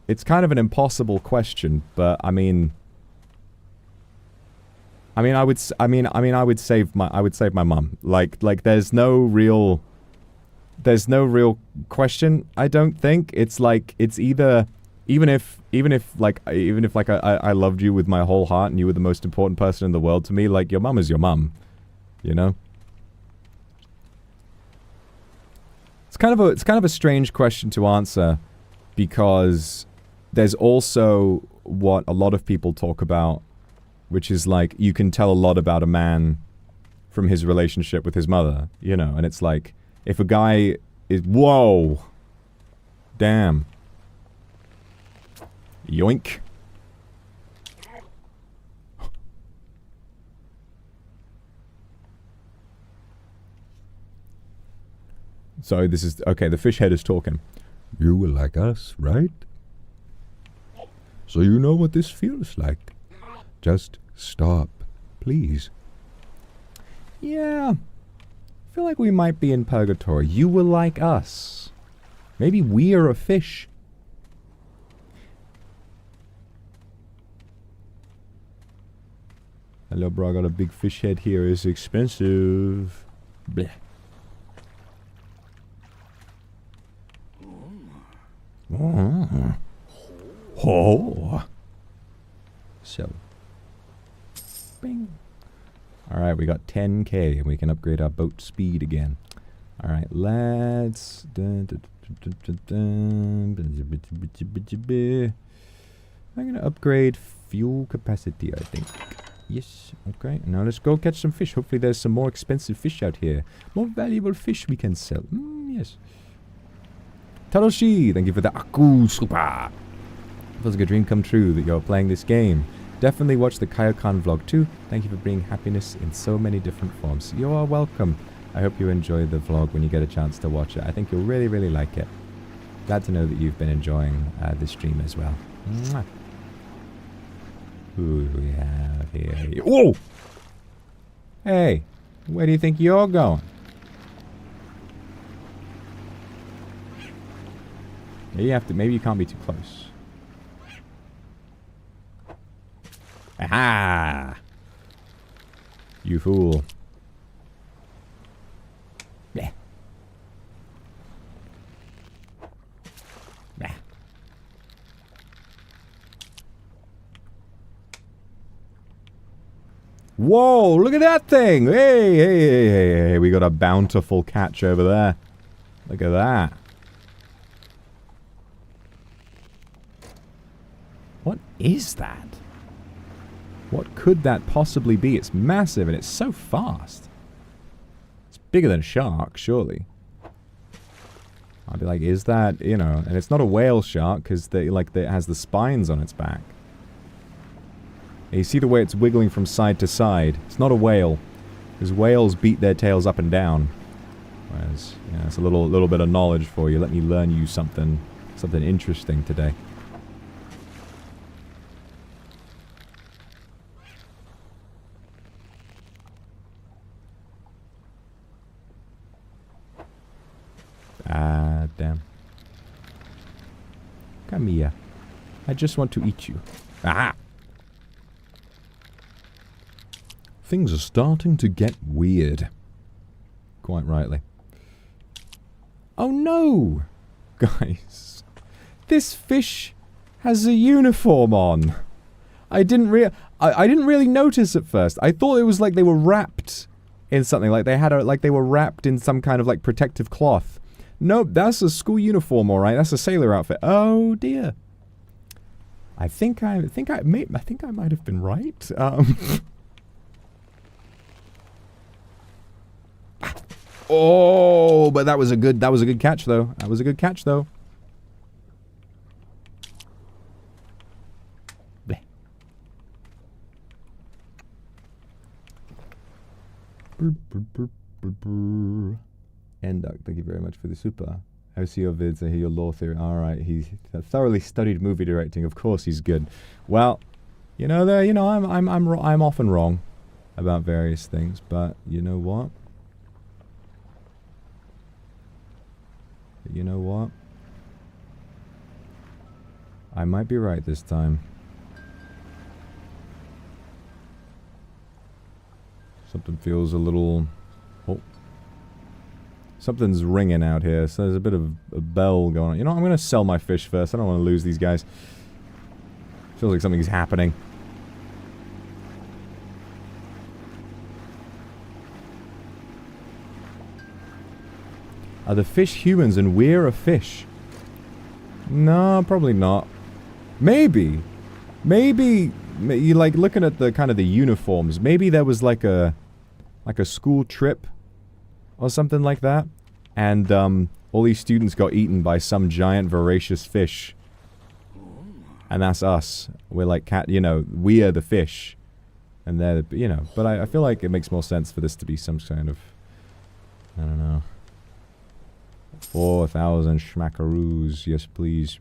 it's kind of an impossible question, but I would save my mum. Like there's no real question, I don't think. It's like, it's either, even if I loved you with my whole heart and you were the most important person in the world to me, like, your mum is your mum, you know? It's kind of a strange question to answer, because there's also what a lot of people talk about, which is like, you can tell a lot about a man from his relationship with his mother, you know? And it's like, if a guy is... Whoa! Damn. Yoink. So this is... Okay, the fish head is talking. You were like us, right? So you know what this feels like. Just stop, please. Yeah. I feel like we might be in purgatory. You were like us. Maybe we are a fish. Hello, bro. I got a big fish head here. It's expensive. Bleh. Oh. Oh. So. Bing. Alright, we got 10k and we can upgrade our boat speed again. Alright, let's... I'm gonna upgrade fuel capacity, I think. Yes, okay. Now let's go catch some fish. Hopefully there's some more expensive fish out here. More valuable fish we can sell. Yes. Taroshi, thank you for the Aku Super. It feels like a dream come true that you're playing this game. Definitely watch the Kaiokan vlog too. Thank you for bringing happiness in so many different forms. You are welcome. I hope you enjoy the vlog when you get a chance to watch it. I think you'll really, really like it. Glad to know that you've been enjoying this stream as well. Mwah. Who do we have here? Whoa! Hey, where do you think you're going? You have to, maybe you can't be too close. Aha! You fool. Yeah. Yeah. Whoa, look at that thing! Hey, hey, hey, hey, hey, we got a bountiful catch over there. Look at that. What is that? What could that possibly be? It's massive and it's so fast. It's bigger than a shark, surely. I'd be like, is that, you know, and it's not a whale shark because it has the spines on its back. And you see the way it's wiggling from side to side. It's not a whale, because whales beat their tails up and down. Whereas, you know, it's a little bit of knowledge for you. Let me learn you something interesting today. Ah, damn. Come here. I just want to eat you. Ah! Things are starting to get weird. Quite rightly. Oh no! Guys. This fish has a uniform on. I didn't really notice at first. I thought it was like they were wrapped in something. Like they were wrapped in some kind of like protective cloth. Nope, that's a school uniform, alright. That's a sailor outfit. Oh, dear. I think I might have been right. Oh, but that was a good catch though. That was a good catch though. Bleh. Enduck, thank you very much for the super. I see your vids, I hear your law theory. Alright, he's thoroughly studied movie directing. Of course he's good. Well, you know, I'm often wrong about various things, but you know what? You know what? I might be right this time. Something feels a little... Oh. Something's ringing out here, so there's a bit of a bell going on. You know, I'm going to sell my fish first. I don't want to lose these guys. Feels like something's happening. Are the fish humans and we're a fish? No, probably not. Maybe. Maybe, you like looking at the kind of the uniforms. Maybe there was like a school trip or something like that. And all these students got eaten by some giant voracious fish. And that's us. We're like cat, you know, we are the fish. And they're, you know, but I feel like it makes more sense for this to be some kind of, I don't know. 4,000 schmackaroos, yes please.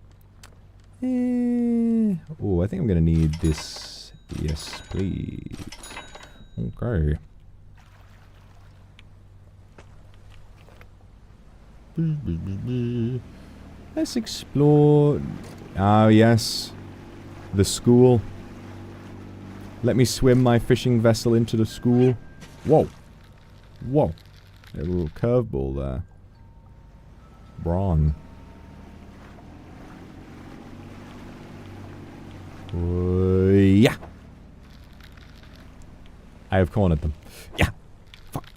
Oh, I think I'm gonna need this. Yes, please. Okay. Let's explore. Ah, yes. The school. Let me swim my fishing vessel into the school. Whoa. Whoa. A little curveball there. Brawn. Yeah. I have cornered them. Yeah. Fuck.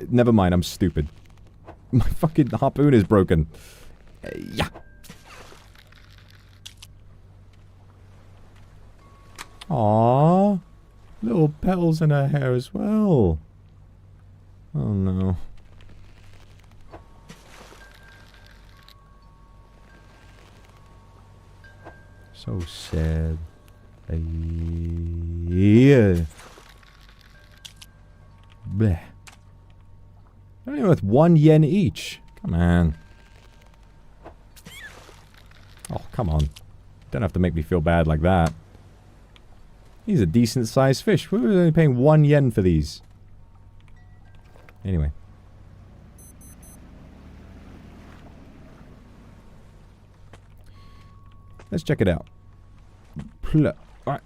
Never mind, I'm stupid. My fucking harpoon is broken. Yeah. Aww. Little petals in her hair as well. Oh no. So sad. Yeah. Bleh. Only worth 1 yen each. Come on. Oh, come on. Don't have to make me feel bad like that. These are decent sized fish. We're only paying 1 yen for these. Anyway. Let's check it out. Alright.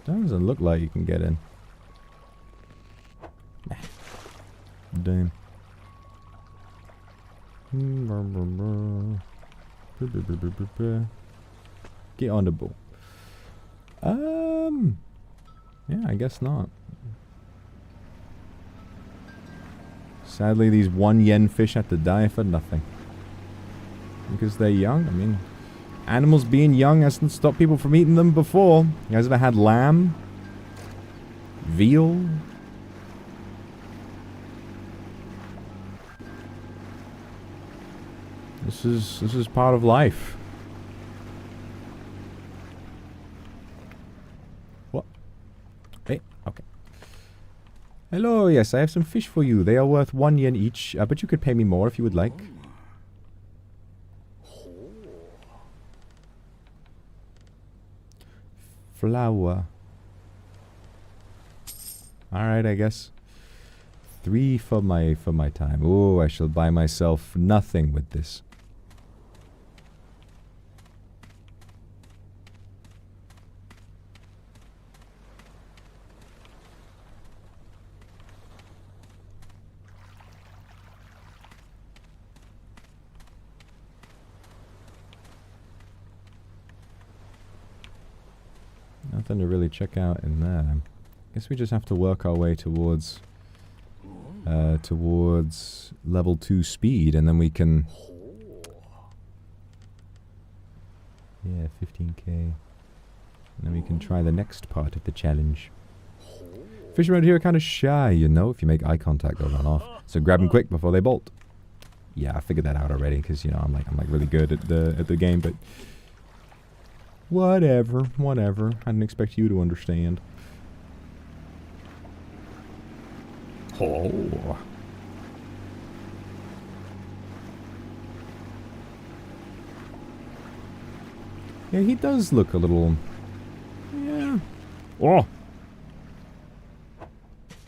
Doesn't look like you can get in. Damn. Get on the boat. Yeah, I guess not. Sadly, these 1 yen fish have to die for nothing. Because they're young. I mean, animals being young hasn't stopped people from eating them before. You guys ever had lamb? Veal? This is part of life. What? Hey, okay. Hello, yes, I have some fish for you. They are worth 1 yen each, but you could pay me more if you would like. Flower. Alright, I guess. 3 for my time. Oh, I shall buy myself nothing with this. Nothing to really check out in there. Guess we just have to work our way towards towards level 2 speed, and then we can... Yeah, 15k. And then we can try the next part of the challenge. Fish around here are kind of shy, you know. If you make eye contact, they'll run off. So grab them quick before they bolt. Yeah, I figured that out already, because, you know, I'm like really good at the game, but... Whatever. I didn't expect you to understand. Oh. Yeah, he does look a little... Yeah. Oh!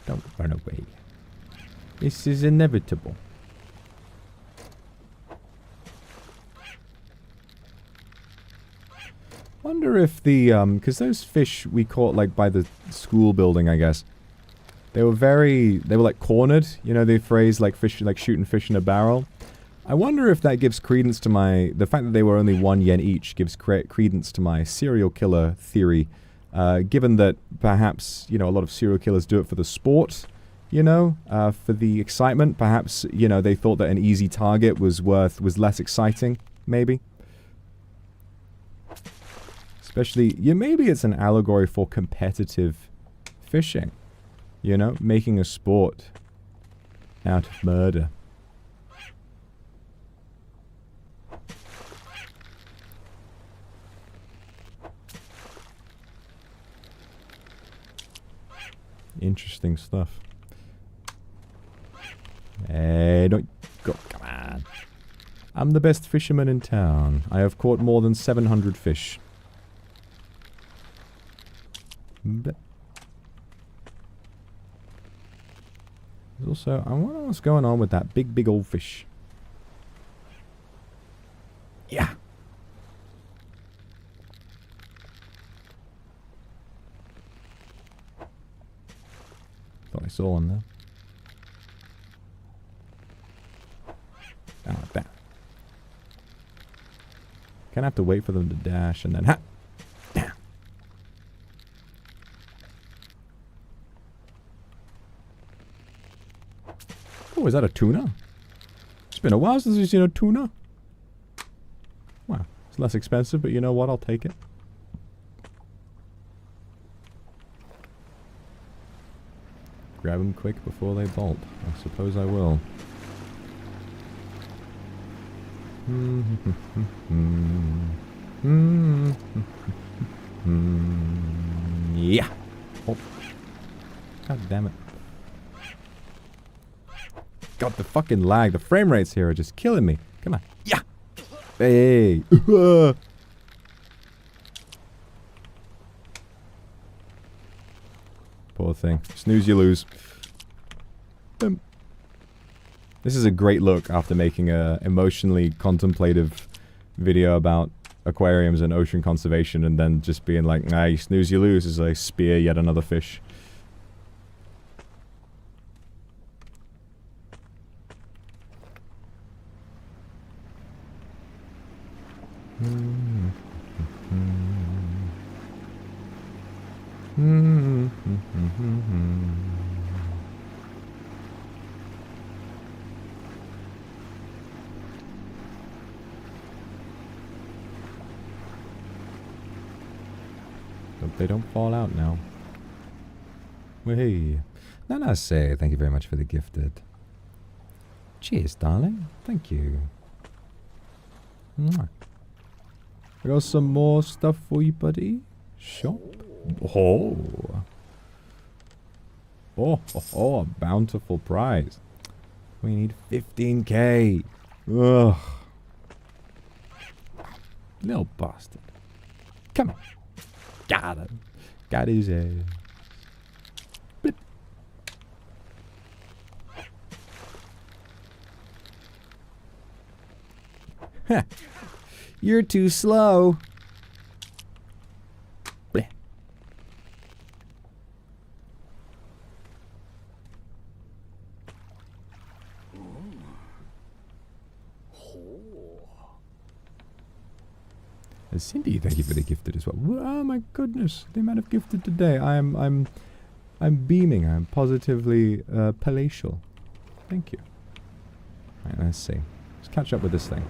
Don't run away. This is inevitable. Wonder if the, because those fish we caught, like, by the school building, I guess, they were like, cornered, you know, the phrase, like, fish, like, shooting fish in a barrel. I wonder if that gives credence to the fact that they were only 1 yen each gives credence to my serial killer theory, given that perhaps, you know, a lot of serial killers do it for the sport, you know, for the excitement. Perhaps, you know, they thought that an easy target was less exciting, maybe. Especially, yeah, maybe it's an allegory for competitive fishing. You know, making a sport out of murder. Interesting stuff. Hey, don't go. Come on. I'm the best fisherman in town. I have caught more than 700 fish. But also, I wonder what's going on with that big old fish. Yeah. Thought I saw one there. Down like that. Kinda have to wait for them to dash and then ha! Down. Oh, is that a tuna? It's been a while since we've seen a tuna. Wow, it's less expensive, but you know what? I'll take it. Grab them quick before they bolt. I suppose I will. Yeah. Oh. God damn it. God, the fucking lag. The frame rates here are just killing me. Come on. Yeah. Hey. Poor thing. Snooze, you lose. This is a great look after making a emotionally contemplative video about aquariums and ocean conservation, and then just being like, nah, you snooze, you lose, as I spear yet another fish. Hope they don't fall out now. Hey. Nana say, thank you very much for the gifted. Cheers, darling. Thank you. Mwah. I got some more stuff for you, buddy. Shop. Oh. Oh, a bountiful prize. We need 15k. Ugh. Little bastard. Come on. Got him. Got his ass. Blip. Heh. You're too slow. Bleh. Cindy, thank you for the gifted as well. Oh my goodness, the amount of gifted today. I'm beaming. I'm positively palatial. Thank you. Alright, let's see. Let's catch up with this thing.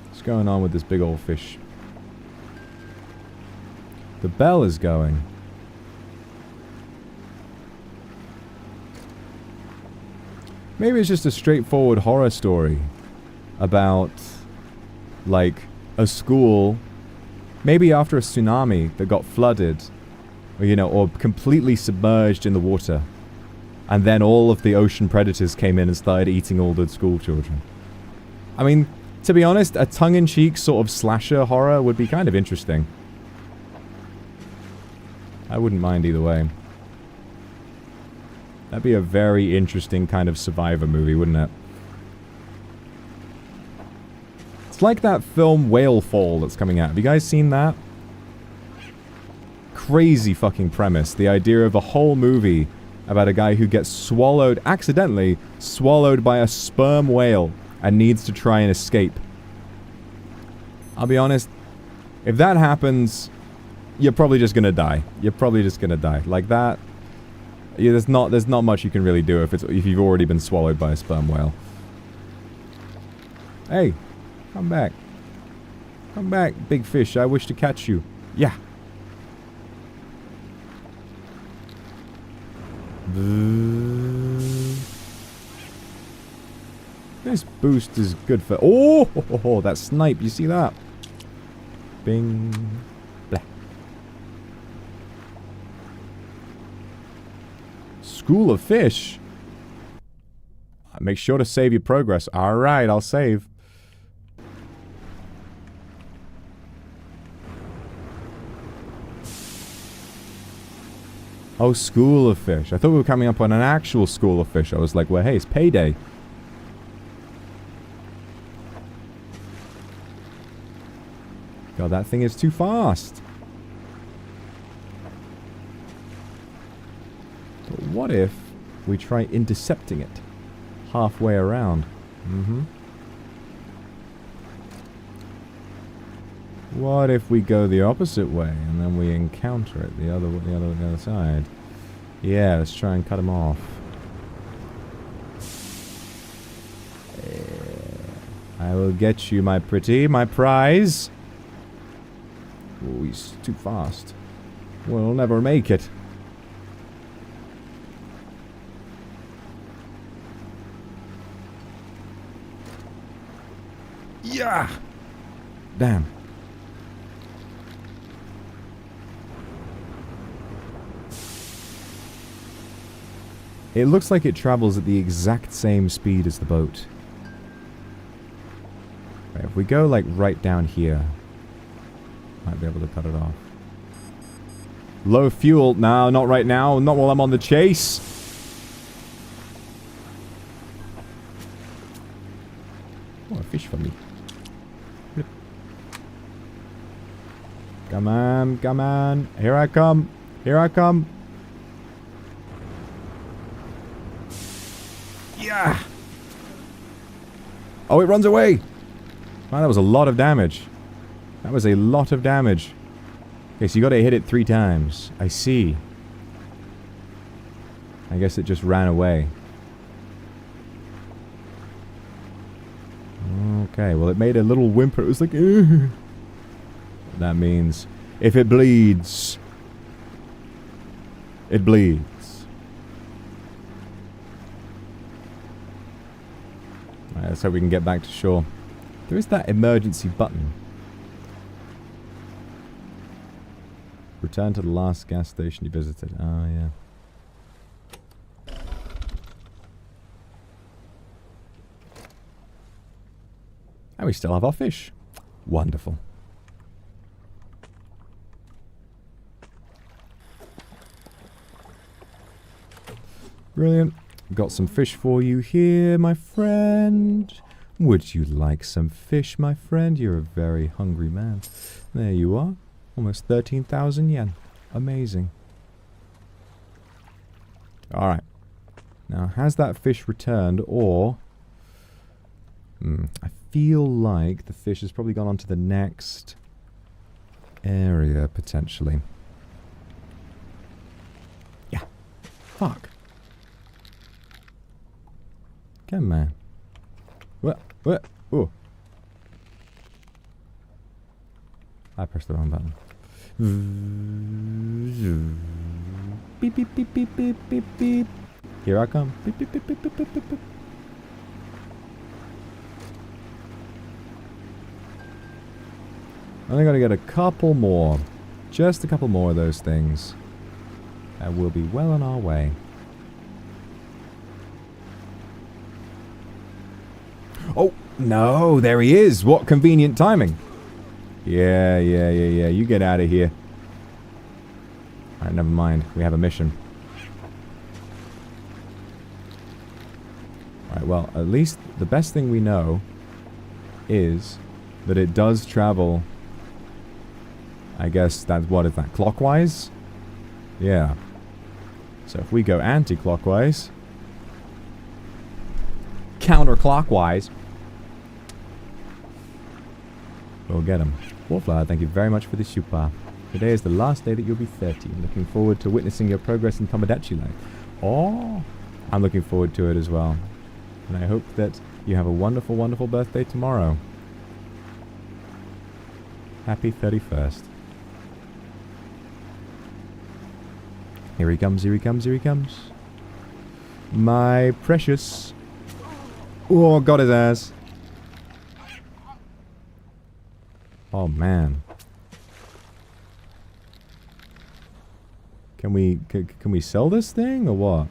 What's going on with this big old fish? The bell is going. Maybe it's just a straightforward horror story about, like, a school, maybe after a tsunami that got flooded, or, you know, or completely submerged in the water, and then all of the ocean predators came in and started eating all the school children. I mean, to be honest, a tongue-in-cheek sort of slasher horror would be kind of interesting. I wouldn't mind either way. That'd be a very interesting kind of survivor movie, wouldn't it? It's like that film Whale Fall that's coming out. Have you guys seen that? Crazy fucking premise. The idea of a whole movie about a guy who gets swallowed, accidentally swallowed by a sperm whale and needs to try and escape. I'll be honest, if that happens, you're probably just gonna die. You're probably just gonna die. Like that. Yeah, there's not much you can really do if you've already been swallowed by a sperm whale. Hey, come back. Come back, big fish. I wish to catch you. Yeah. This boost is good for... Oh, that snipe. You see that? Bing. Blah. School of Fish. Make sure to save your progress. Alright, I'll save. Oh, School of Fish. I thought we were coming up on an actual School of Fish. I was like, well, hey, it's payday. God, that thing is too fast. But what if we try intercepting it halfway around? What if we go the opposite way and then we encounter it the other side? Yeah, let's try and cut him off. I will get you, my pretty, my prize. Oh, he's too fast. We'll never make it. Yeah! Damn. It looks like it travels at the exact same speed as the boat. Right, if we go like right down here, might be able to cut it off. Low fuel. No, not right now. Not while I'm on the chase. Oh, a fish for me. Flip. Come on, come on. Here I come. Here I come. Yeah. Oh, it runs away. Wow, that was a lot of damage. That was a lot of damage. Okay, so you gotta hit it 3 times. I see. I guess it just ran away. Okay, well it made a little whimper. It was like, ugh. That means if it bleeds, it bleeds. Alright, let's hope we can get back to shore. There is that emergency button. Return to the last gas station you visited. Oh, yeah. And we still have our fish. Wonderful. Brilliant. Got some fish for you here, my friend. Would you like some fish, my friend? You're a very hungry man. There you are. Almost 13,000 yen. Amazing. Alright. Now, has that fish returned, or... I feel like the fish has probably gone on to the next area, potentially. Fuck. Come on. What? Oh. I pressed the wrong button. Beep, beep, beep, beep, beep, beep, beep. Here I come. Beep, beep, beep, beep, beep, beep, beep, beep. I only gotta get a couple more. Just a couple more of those things. And we'll be well on our way. Oh, no, there he is. What convenient timing. Yeah. You get out of here. Alright, never mind. We have a mission. Alright, well, at least the best thing we know is that it does travel. I guess that's, what is that, clockwise? Yeah. So if we go anti-clockwise, counterclockwise, we'll get him. Wallflower, thank you very much for the super. Today is the last day that you'll be 30. I'm looking forward to witnessing your progress in Tomodachi life. Oh, I'm looking forward to it as well. And I hope that you have a wonderful, wonderful birthday tomorrow. Happy 31st. Here he comes, here he comes, here he comes. My precious. Oh, got his ass. Oh, man. Can we sell this thing or what?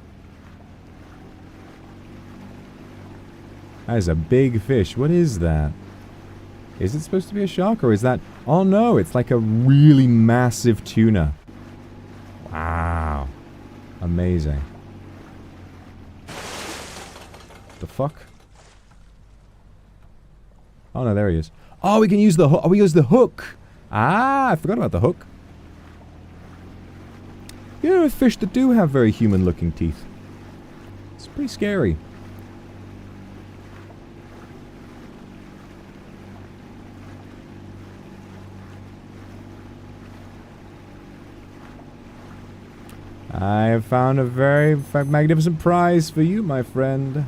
That is a big fish. What is that? Is it supposed to be a shark or is that... Oh no, it's like a really massive tuna. Wow. Amazing. The fuck? Oh no, there he is. Oh, we can use the hook. Oh, we use the hook. Ah, I forgot about the hook. You know, fish that do have very human-looking teeth. It's pretty scary. I have found a very magnificent prize for you, my friend.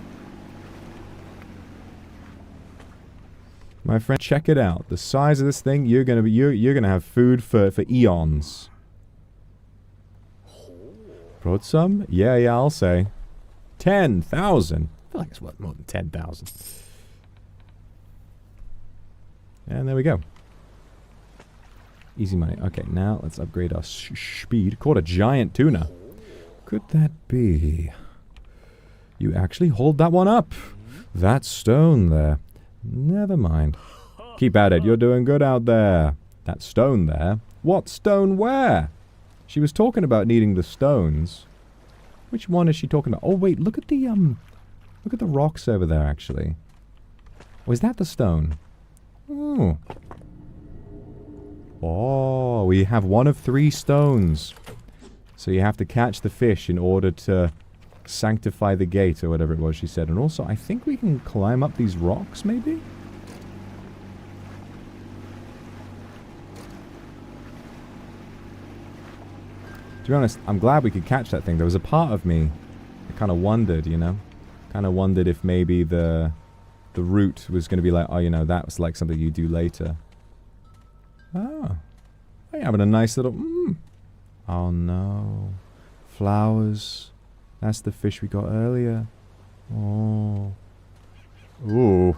My friend, check it out. The size of this thing, you're gonna have food for eons. Brought some? Yeah, I'll say. 10,000. I feel like it's worth more than 10,000. And there we go. Easy money. Okay, now let's upgrade our speed. Caught a giant tuna. Could that be? You actually hold that one up. That stone there. Never mind. Keep at it. You're doing good out there. That stone there. What stone where? She was talking about needing the stones. Which one is she talking about? Oh wait, look at the rocks over there actually. Oh, is that the stone? Oh. Oh, we have one of 3 stones. So you have to catch the fish in order to sanctify the gate or whatever it was she said. And also, I think we can climb up these rocks, maybe? To be honest, I'm glad we could catch that thing. There was a part of me that kind of wondered, you know? Kind of wondered if maybe the route was going to be like, oh, you know, that was like something you do later. Oh. You're having a nice little... Oh no. Flowers. That's the fish we got earlier. Oh. Ooh.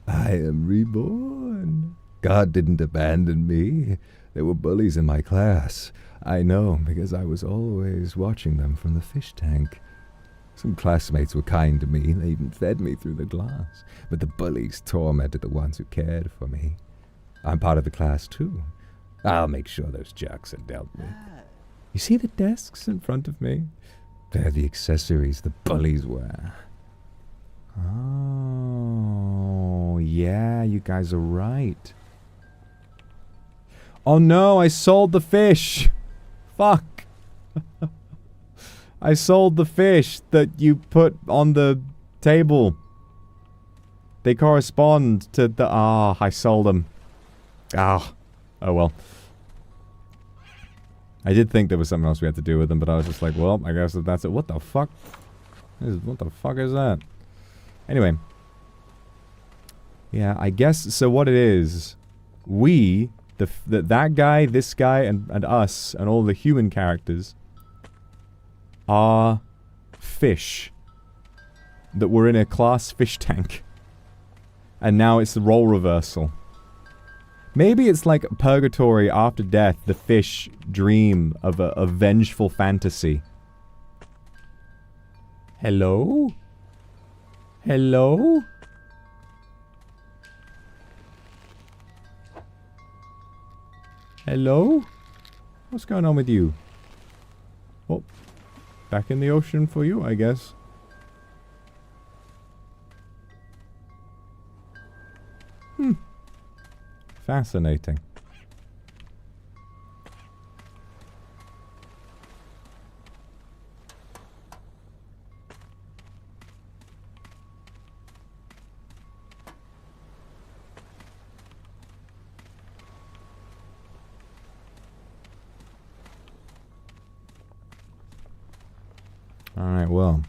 I am reborn. God didn't abandon me. There were bullies in my class. I know, because I was always watching them from the fish tank. Some classmates were kind to me. They even fed me through the glass. But the bullies tormented the ones who cared for me. I'm part of the class, too. I'll make sure those jerks are dealt with. You see the desks in front of me? They're the accessories the bullies wear. Oh, yeah, you guys are right. Oh no, I sold the fish! Fuck! I sold the fish that you put on the table. They correspond to the... I sold them. Oh well. I did think there was something else we had to do with them, but I was just like, well, I guess that's it. What the fuck? What the fuck is that? Anyway. Yeah, I guess, so what it is, we, that guy, this guy, and us, and all the human characters, are fish that were in a class fish tank. And now it's the role reversal. Maybe it's like purgatory after death, the fish dream of a vengeful fantasy. Hello? Hello? Hello? What's going on with you? Oh, back in the ocean for you, I guess. Fascinating. Alright, well.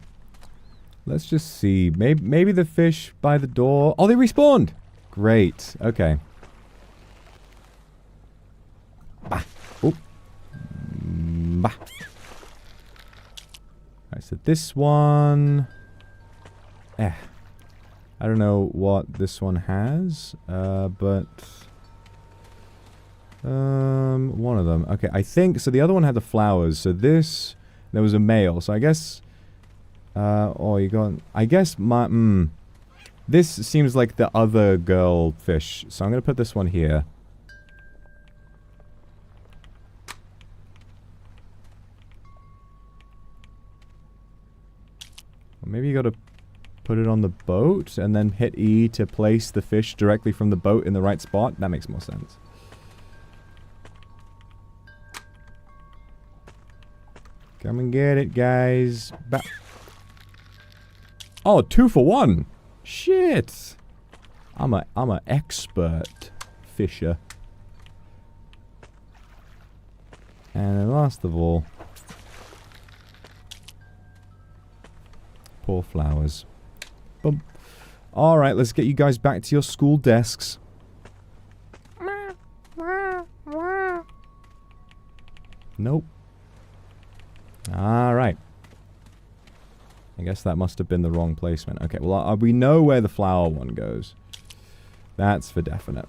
Let's just see. Maybe the fish by the door... Oh, they respawned! Great. Okay. Bah. Oh. Bah. Alright, so this one... I don't know what this one has, but... one of them. Okay, I think... So the other one had the flowers, so this... There was a male, so I guess... oh, you got... I guess my... This seems like the other girl fish, so I'm gonna put this one here. Maybe you gotta put it on the boat, and then hit E to place the fish directly from the boat in the right spot? That makes more sense. Come and get it, guys. Oh, 2 for 1. Shit. I'm a expert fisher. And then last of all, poor flowers. Boom. All right, let's get you guys back to your school desks. Nope. Alright. I guess that must have been the wrong placement. Okay, well, we know where the flower one goes. That's for definite.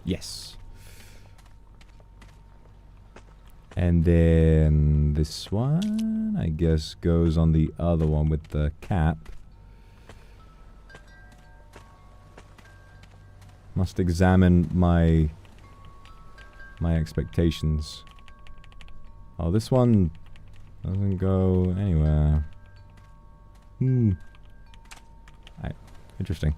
Yes. And then this one, I guess, goes on the other one with the cap. Must examine my expectations. Oh, this one doesn't go anywhere. Right. Interesting.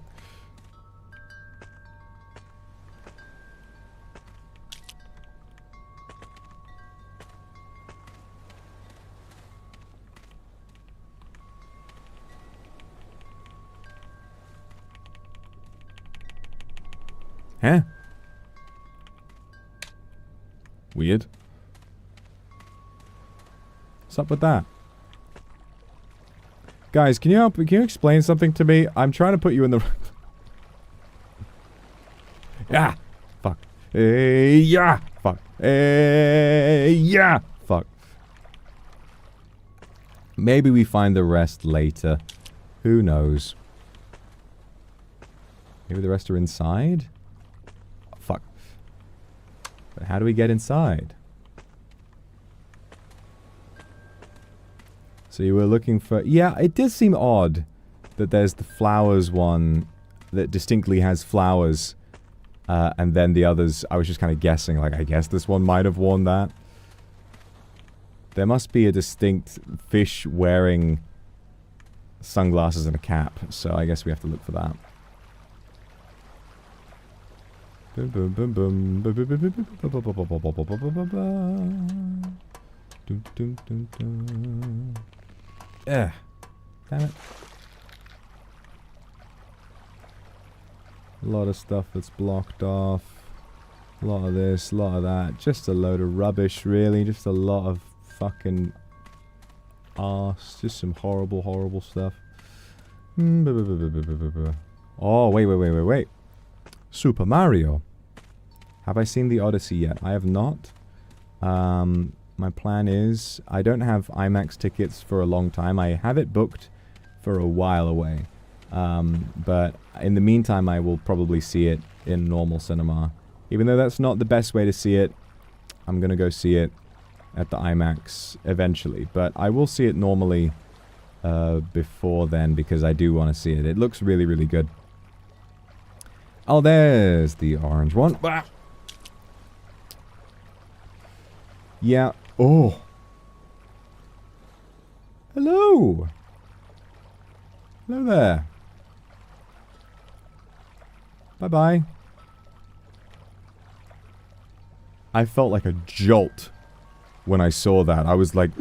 Huh? Weird. What's up with that? Guys, can you explain something to me? I'm trying to put you in the... Yeah! Fuck. Yeah! Fuck. Yeah! Fuck. Maybe we find the rest later. Who knows? Maybe the rest are inside? Oh, fuck. But how do we get inside? So you were looking for... Yeah, it does seem odd that there's the flowers one that distinctly has flowers. And then the others, I was just kind of guessing, like, I guess this one might have worn that. There must be a distinct fish wearing sunglasses and a cap, so I guess we have to look for that. Boom, boom, boom, boom. Doom, doom, doom, doom. Damn it. A lot of stuff that's blocked off. A lot of this, a lot of that. Just a load of rubbish, really. Just a lot of fucking arse. Just some horrible, horrible stuff. Oh, wait. Super Mario. Have I seen the Odyssey yet? I have not. My plan is, I don't have IMAX tickets for a long time. I have it booked for a while away. But in the meantime, I will probably see it in normal cinema. Even though that's not the best way to see it, I'm gonna go see it at the IMAX eventually. But I will see it normally before then, because I do want to see it. It looks really, really good. Oh, there's the orange one. Ah! Yeah. Oh. Hello. Hello there. Bye-bye. I felt like a jolt when I saw that. I was like,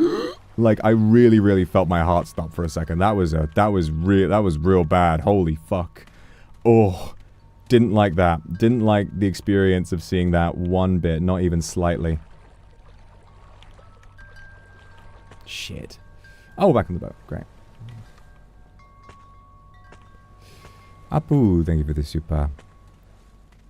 like I really, really felt my heart stop for a second. That was real bad. Holy fuck. Oh, didn't like that. Didn't like the experience of seeing that one bit, not even slightly. Shit. Oh, back on the boat. Great. Apu, thank you for the super.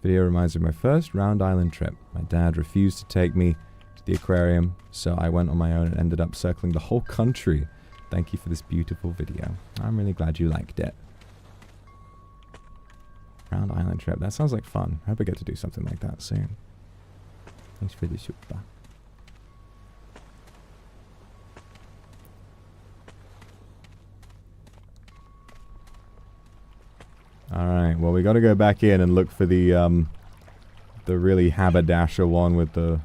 Video reminds me of my first Round Island trip. My dad refused to take me to the aquarium, so I went on my own and ended up circling the whole country. Thank you for this beautiful video. I'm really glad you liked it. Round Island trip. That sounds like fun. I hope I get to do something like that soon. Thanks for the super. Alright, well we gotta go back in and look for the really haberdasher one with the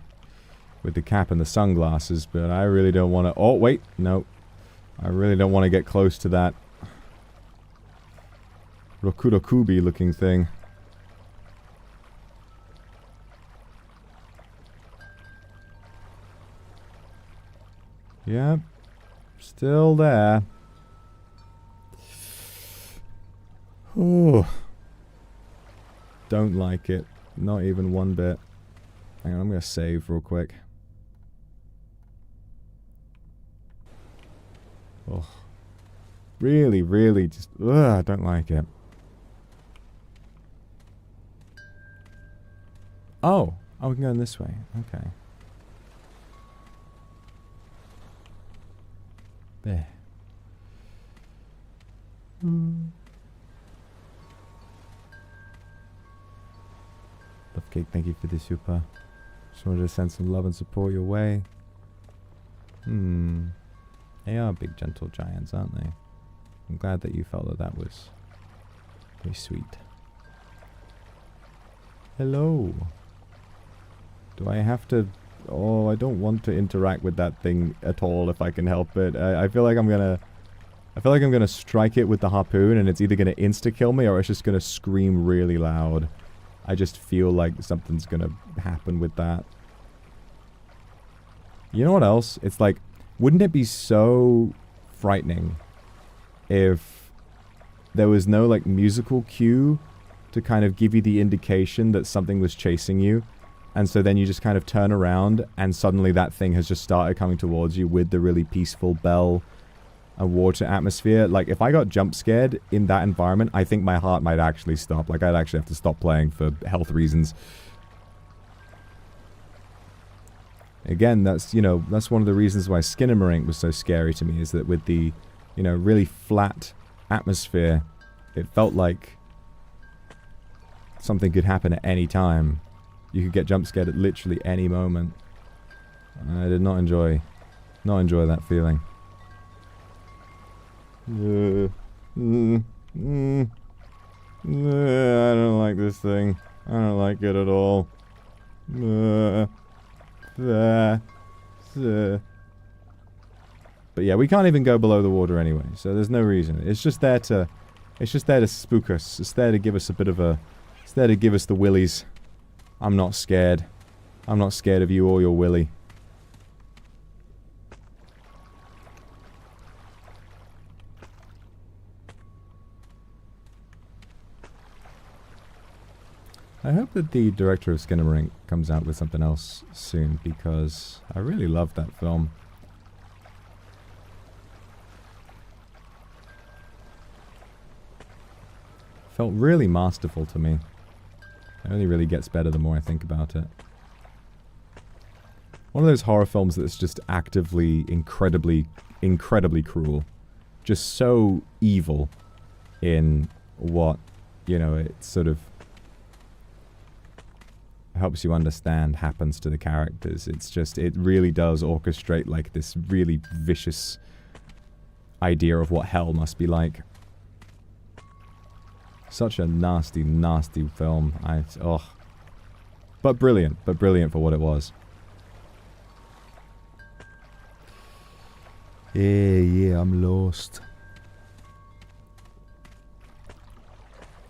cap and the sunglasses, but I really don't want to... Oh, wait, no. I really don't want to get close to that Rokurokubi looking thing. Yep. Still there. Oh, don't like it. Not even one bit. Hang on, I'm gonna save real quick. Oh, really, really just, I don't like it. Oh, we can go in this way. Okay. There. Love Cake, thank you for the super. Just wanted to send some love and support your way. They are big, gentle giants, aren't they? I'm glad that you felt that that was very sweet. Hello. Do I have to... Oh, I don't want to interact with that thing at all if I can help it. I feel like I'm gonna... I feel like I'm gonna strike it with the harpoon and it's either gonna insta-kill me or it's just gonna scream really loud. I just feel like something's gonna happen with that. You know what else? It's like, wouldn't it be so frightening if there was no, like, musical cue to kind of give you the indication that something was chasing you, and so then you just kind of turn around and suddenly that thing has just started coming towards you with the really peaceful bell and water atmosphere? Like, if I got jump scared in that environment, I think my heart might actually stop. Like, I'd actually have to stop playing for health reasons. Again, that's, you know, that's one of the reasons why Skinamarink was so scary to me, is that with the, you know, really flat atmosphere, it felt like something could happen at any time. You could get jump scared at literally any moment. I did not enjoy that feeling. I don't like this thing. I don't like it at all. But yeah, we can't even go below the water anyway, so there's no reason. It's just there to spook us. It's there to give us a bit of a... It's there to give us the willies. I'm not scared. I'm not scared of you or your willy. I hope that the director of Skinamarink comes out with something else soon, because I really loved that film. Felt really masterful to me. It only really gets better the more I think about it. One of those horror films that's just actively, incredibly cruel. Just so evil in what, you know, it sort of helps you understand happens to the characters. It's just, it really does orchestrate like this really vicious idea of what hell must be like. Such a nasty, nasty film. But brilliant for what it was. Yeah, I'm lost.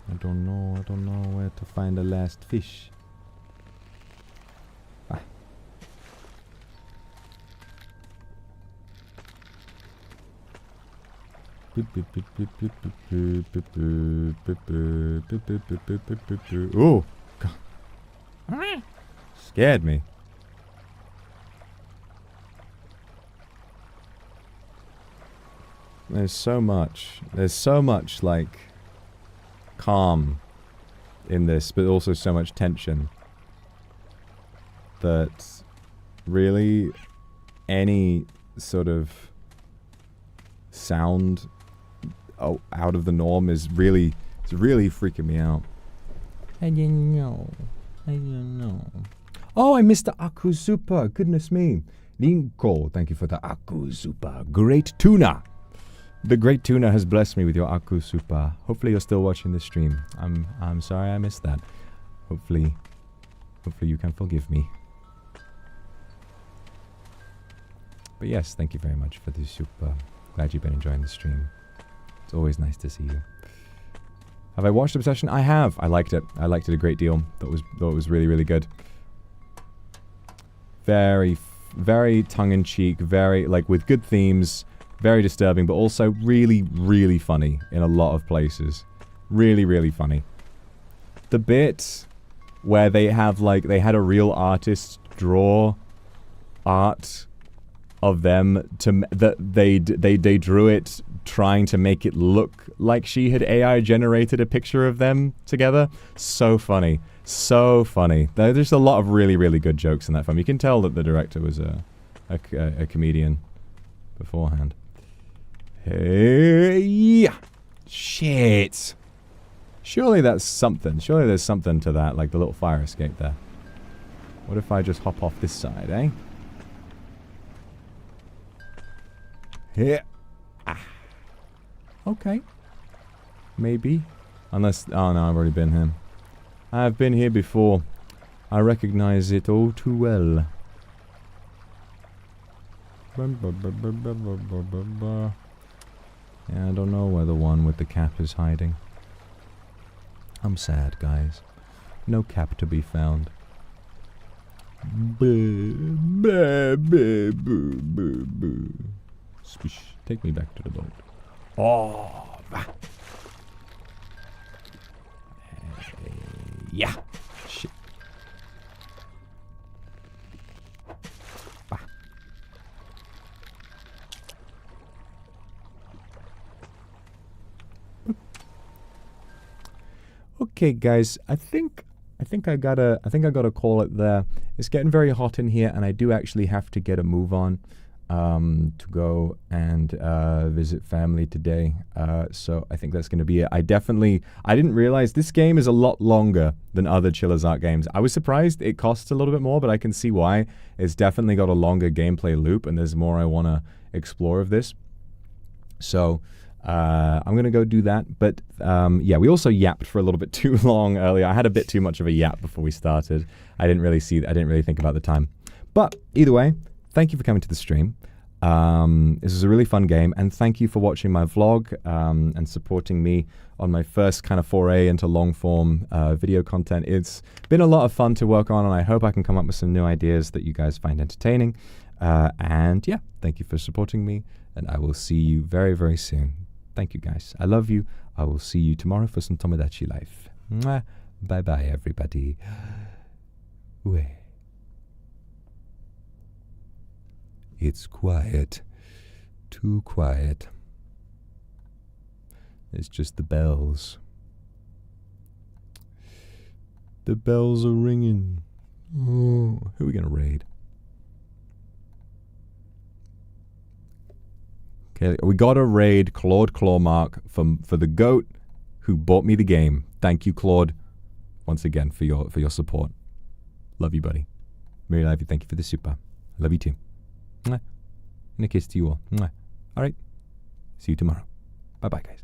I don't know where to find the last fish. Ah. Oh, God. Scared me. There's so much like calm in this, but also so much tension that really any sort of sound out of the norm is really, it's really freaking me out. I didn't know. Oh, I missed the Aku Super. Goodness me. Linko, thank you for the Aku Super. Great tuna. The great tuna has blessed me with your Aku Super. Hopefully you're still watching the stream. I'm sorry I missed that. Hopefully you can forgive me. But yes, thank you very much for the super. Glad you've been enjoying the stream. It's always nice to see you. Have I watched Obsession? I have. I liked it. I liked it a great deal. Thought it was really, really good. Very, very tongue-in-cheek. Very, like, with good themes. Very disturbing, but also really, really funny in a lot of places. Really, really funny. The bit where they have, like, they had a real artist draw art of them to that they drew it trying to make it look like she had AI generated a picture of them together. So funny. So funny. There's a lot of really, really good jokes in that film. You can tell that the director was a comedian beforehand. Hey, yeah. Shit. Surely that's something. Surely there's something to that, like the little fire escape there. What if I just hop off this side, eh? Here. Ah. Okay. Maybe. Unless... Oh, no, I've already been here. I've been here before. I recognize it all too well. Yeah, I don't know where the one with the cap is hiding. I'm sad, guys. No cap to be found. Swish. Take me back to the boat. Oh! Yeah! Shit. Okay, guys, I think I gotta call it there. It's getting very hot in here, and I do actually have to get a move on to go and visit family today. So I think that's going to be it. I didn't realize this game is a lot longer than other Chiller's Art games. I was surprised it costs a little bit more, but I can see why. It's definitely got a longer gameplay loop, and there's more I want to explore of this. So I'm going to go do that. But yeah, we also yapped for a little bit too long earlier. I had a bit too much of a yap before we started. I didn't really think about the time. But either way, thank you for coming to the stream. This is a really fun game, and thank you for watching my vlog and supporting me on my first kind of foray into long-form video content. It's been a lot of fun to work on, and I hope I can come up with some new ideas that you guys find entertaining. And yeah, thank you for supporting me, and I will see you very, very soon. Thank you, guys. I love you. I will see you tomorrow for some Tomodachi Life. Mwah. Bye-bye, everybody. Wait. It's quiet. Too quiet. It's just the bells. The bells are ringing. Oh, who are we gonna raid? Okay, we gotta raid Claude Clawmark for the goat who bought me the game. Thank you, Claude, once again for your support. Love you, buddy. Mary love you. Thank you for the super. Love you too. Mwah. And a kiss to you all. Mwah. All right. See you tomorrow. Bye bye, guys.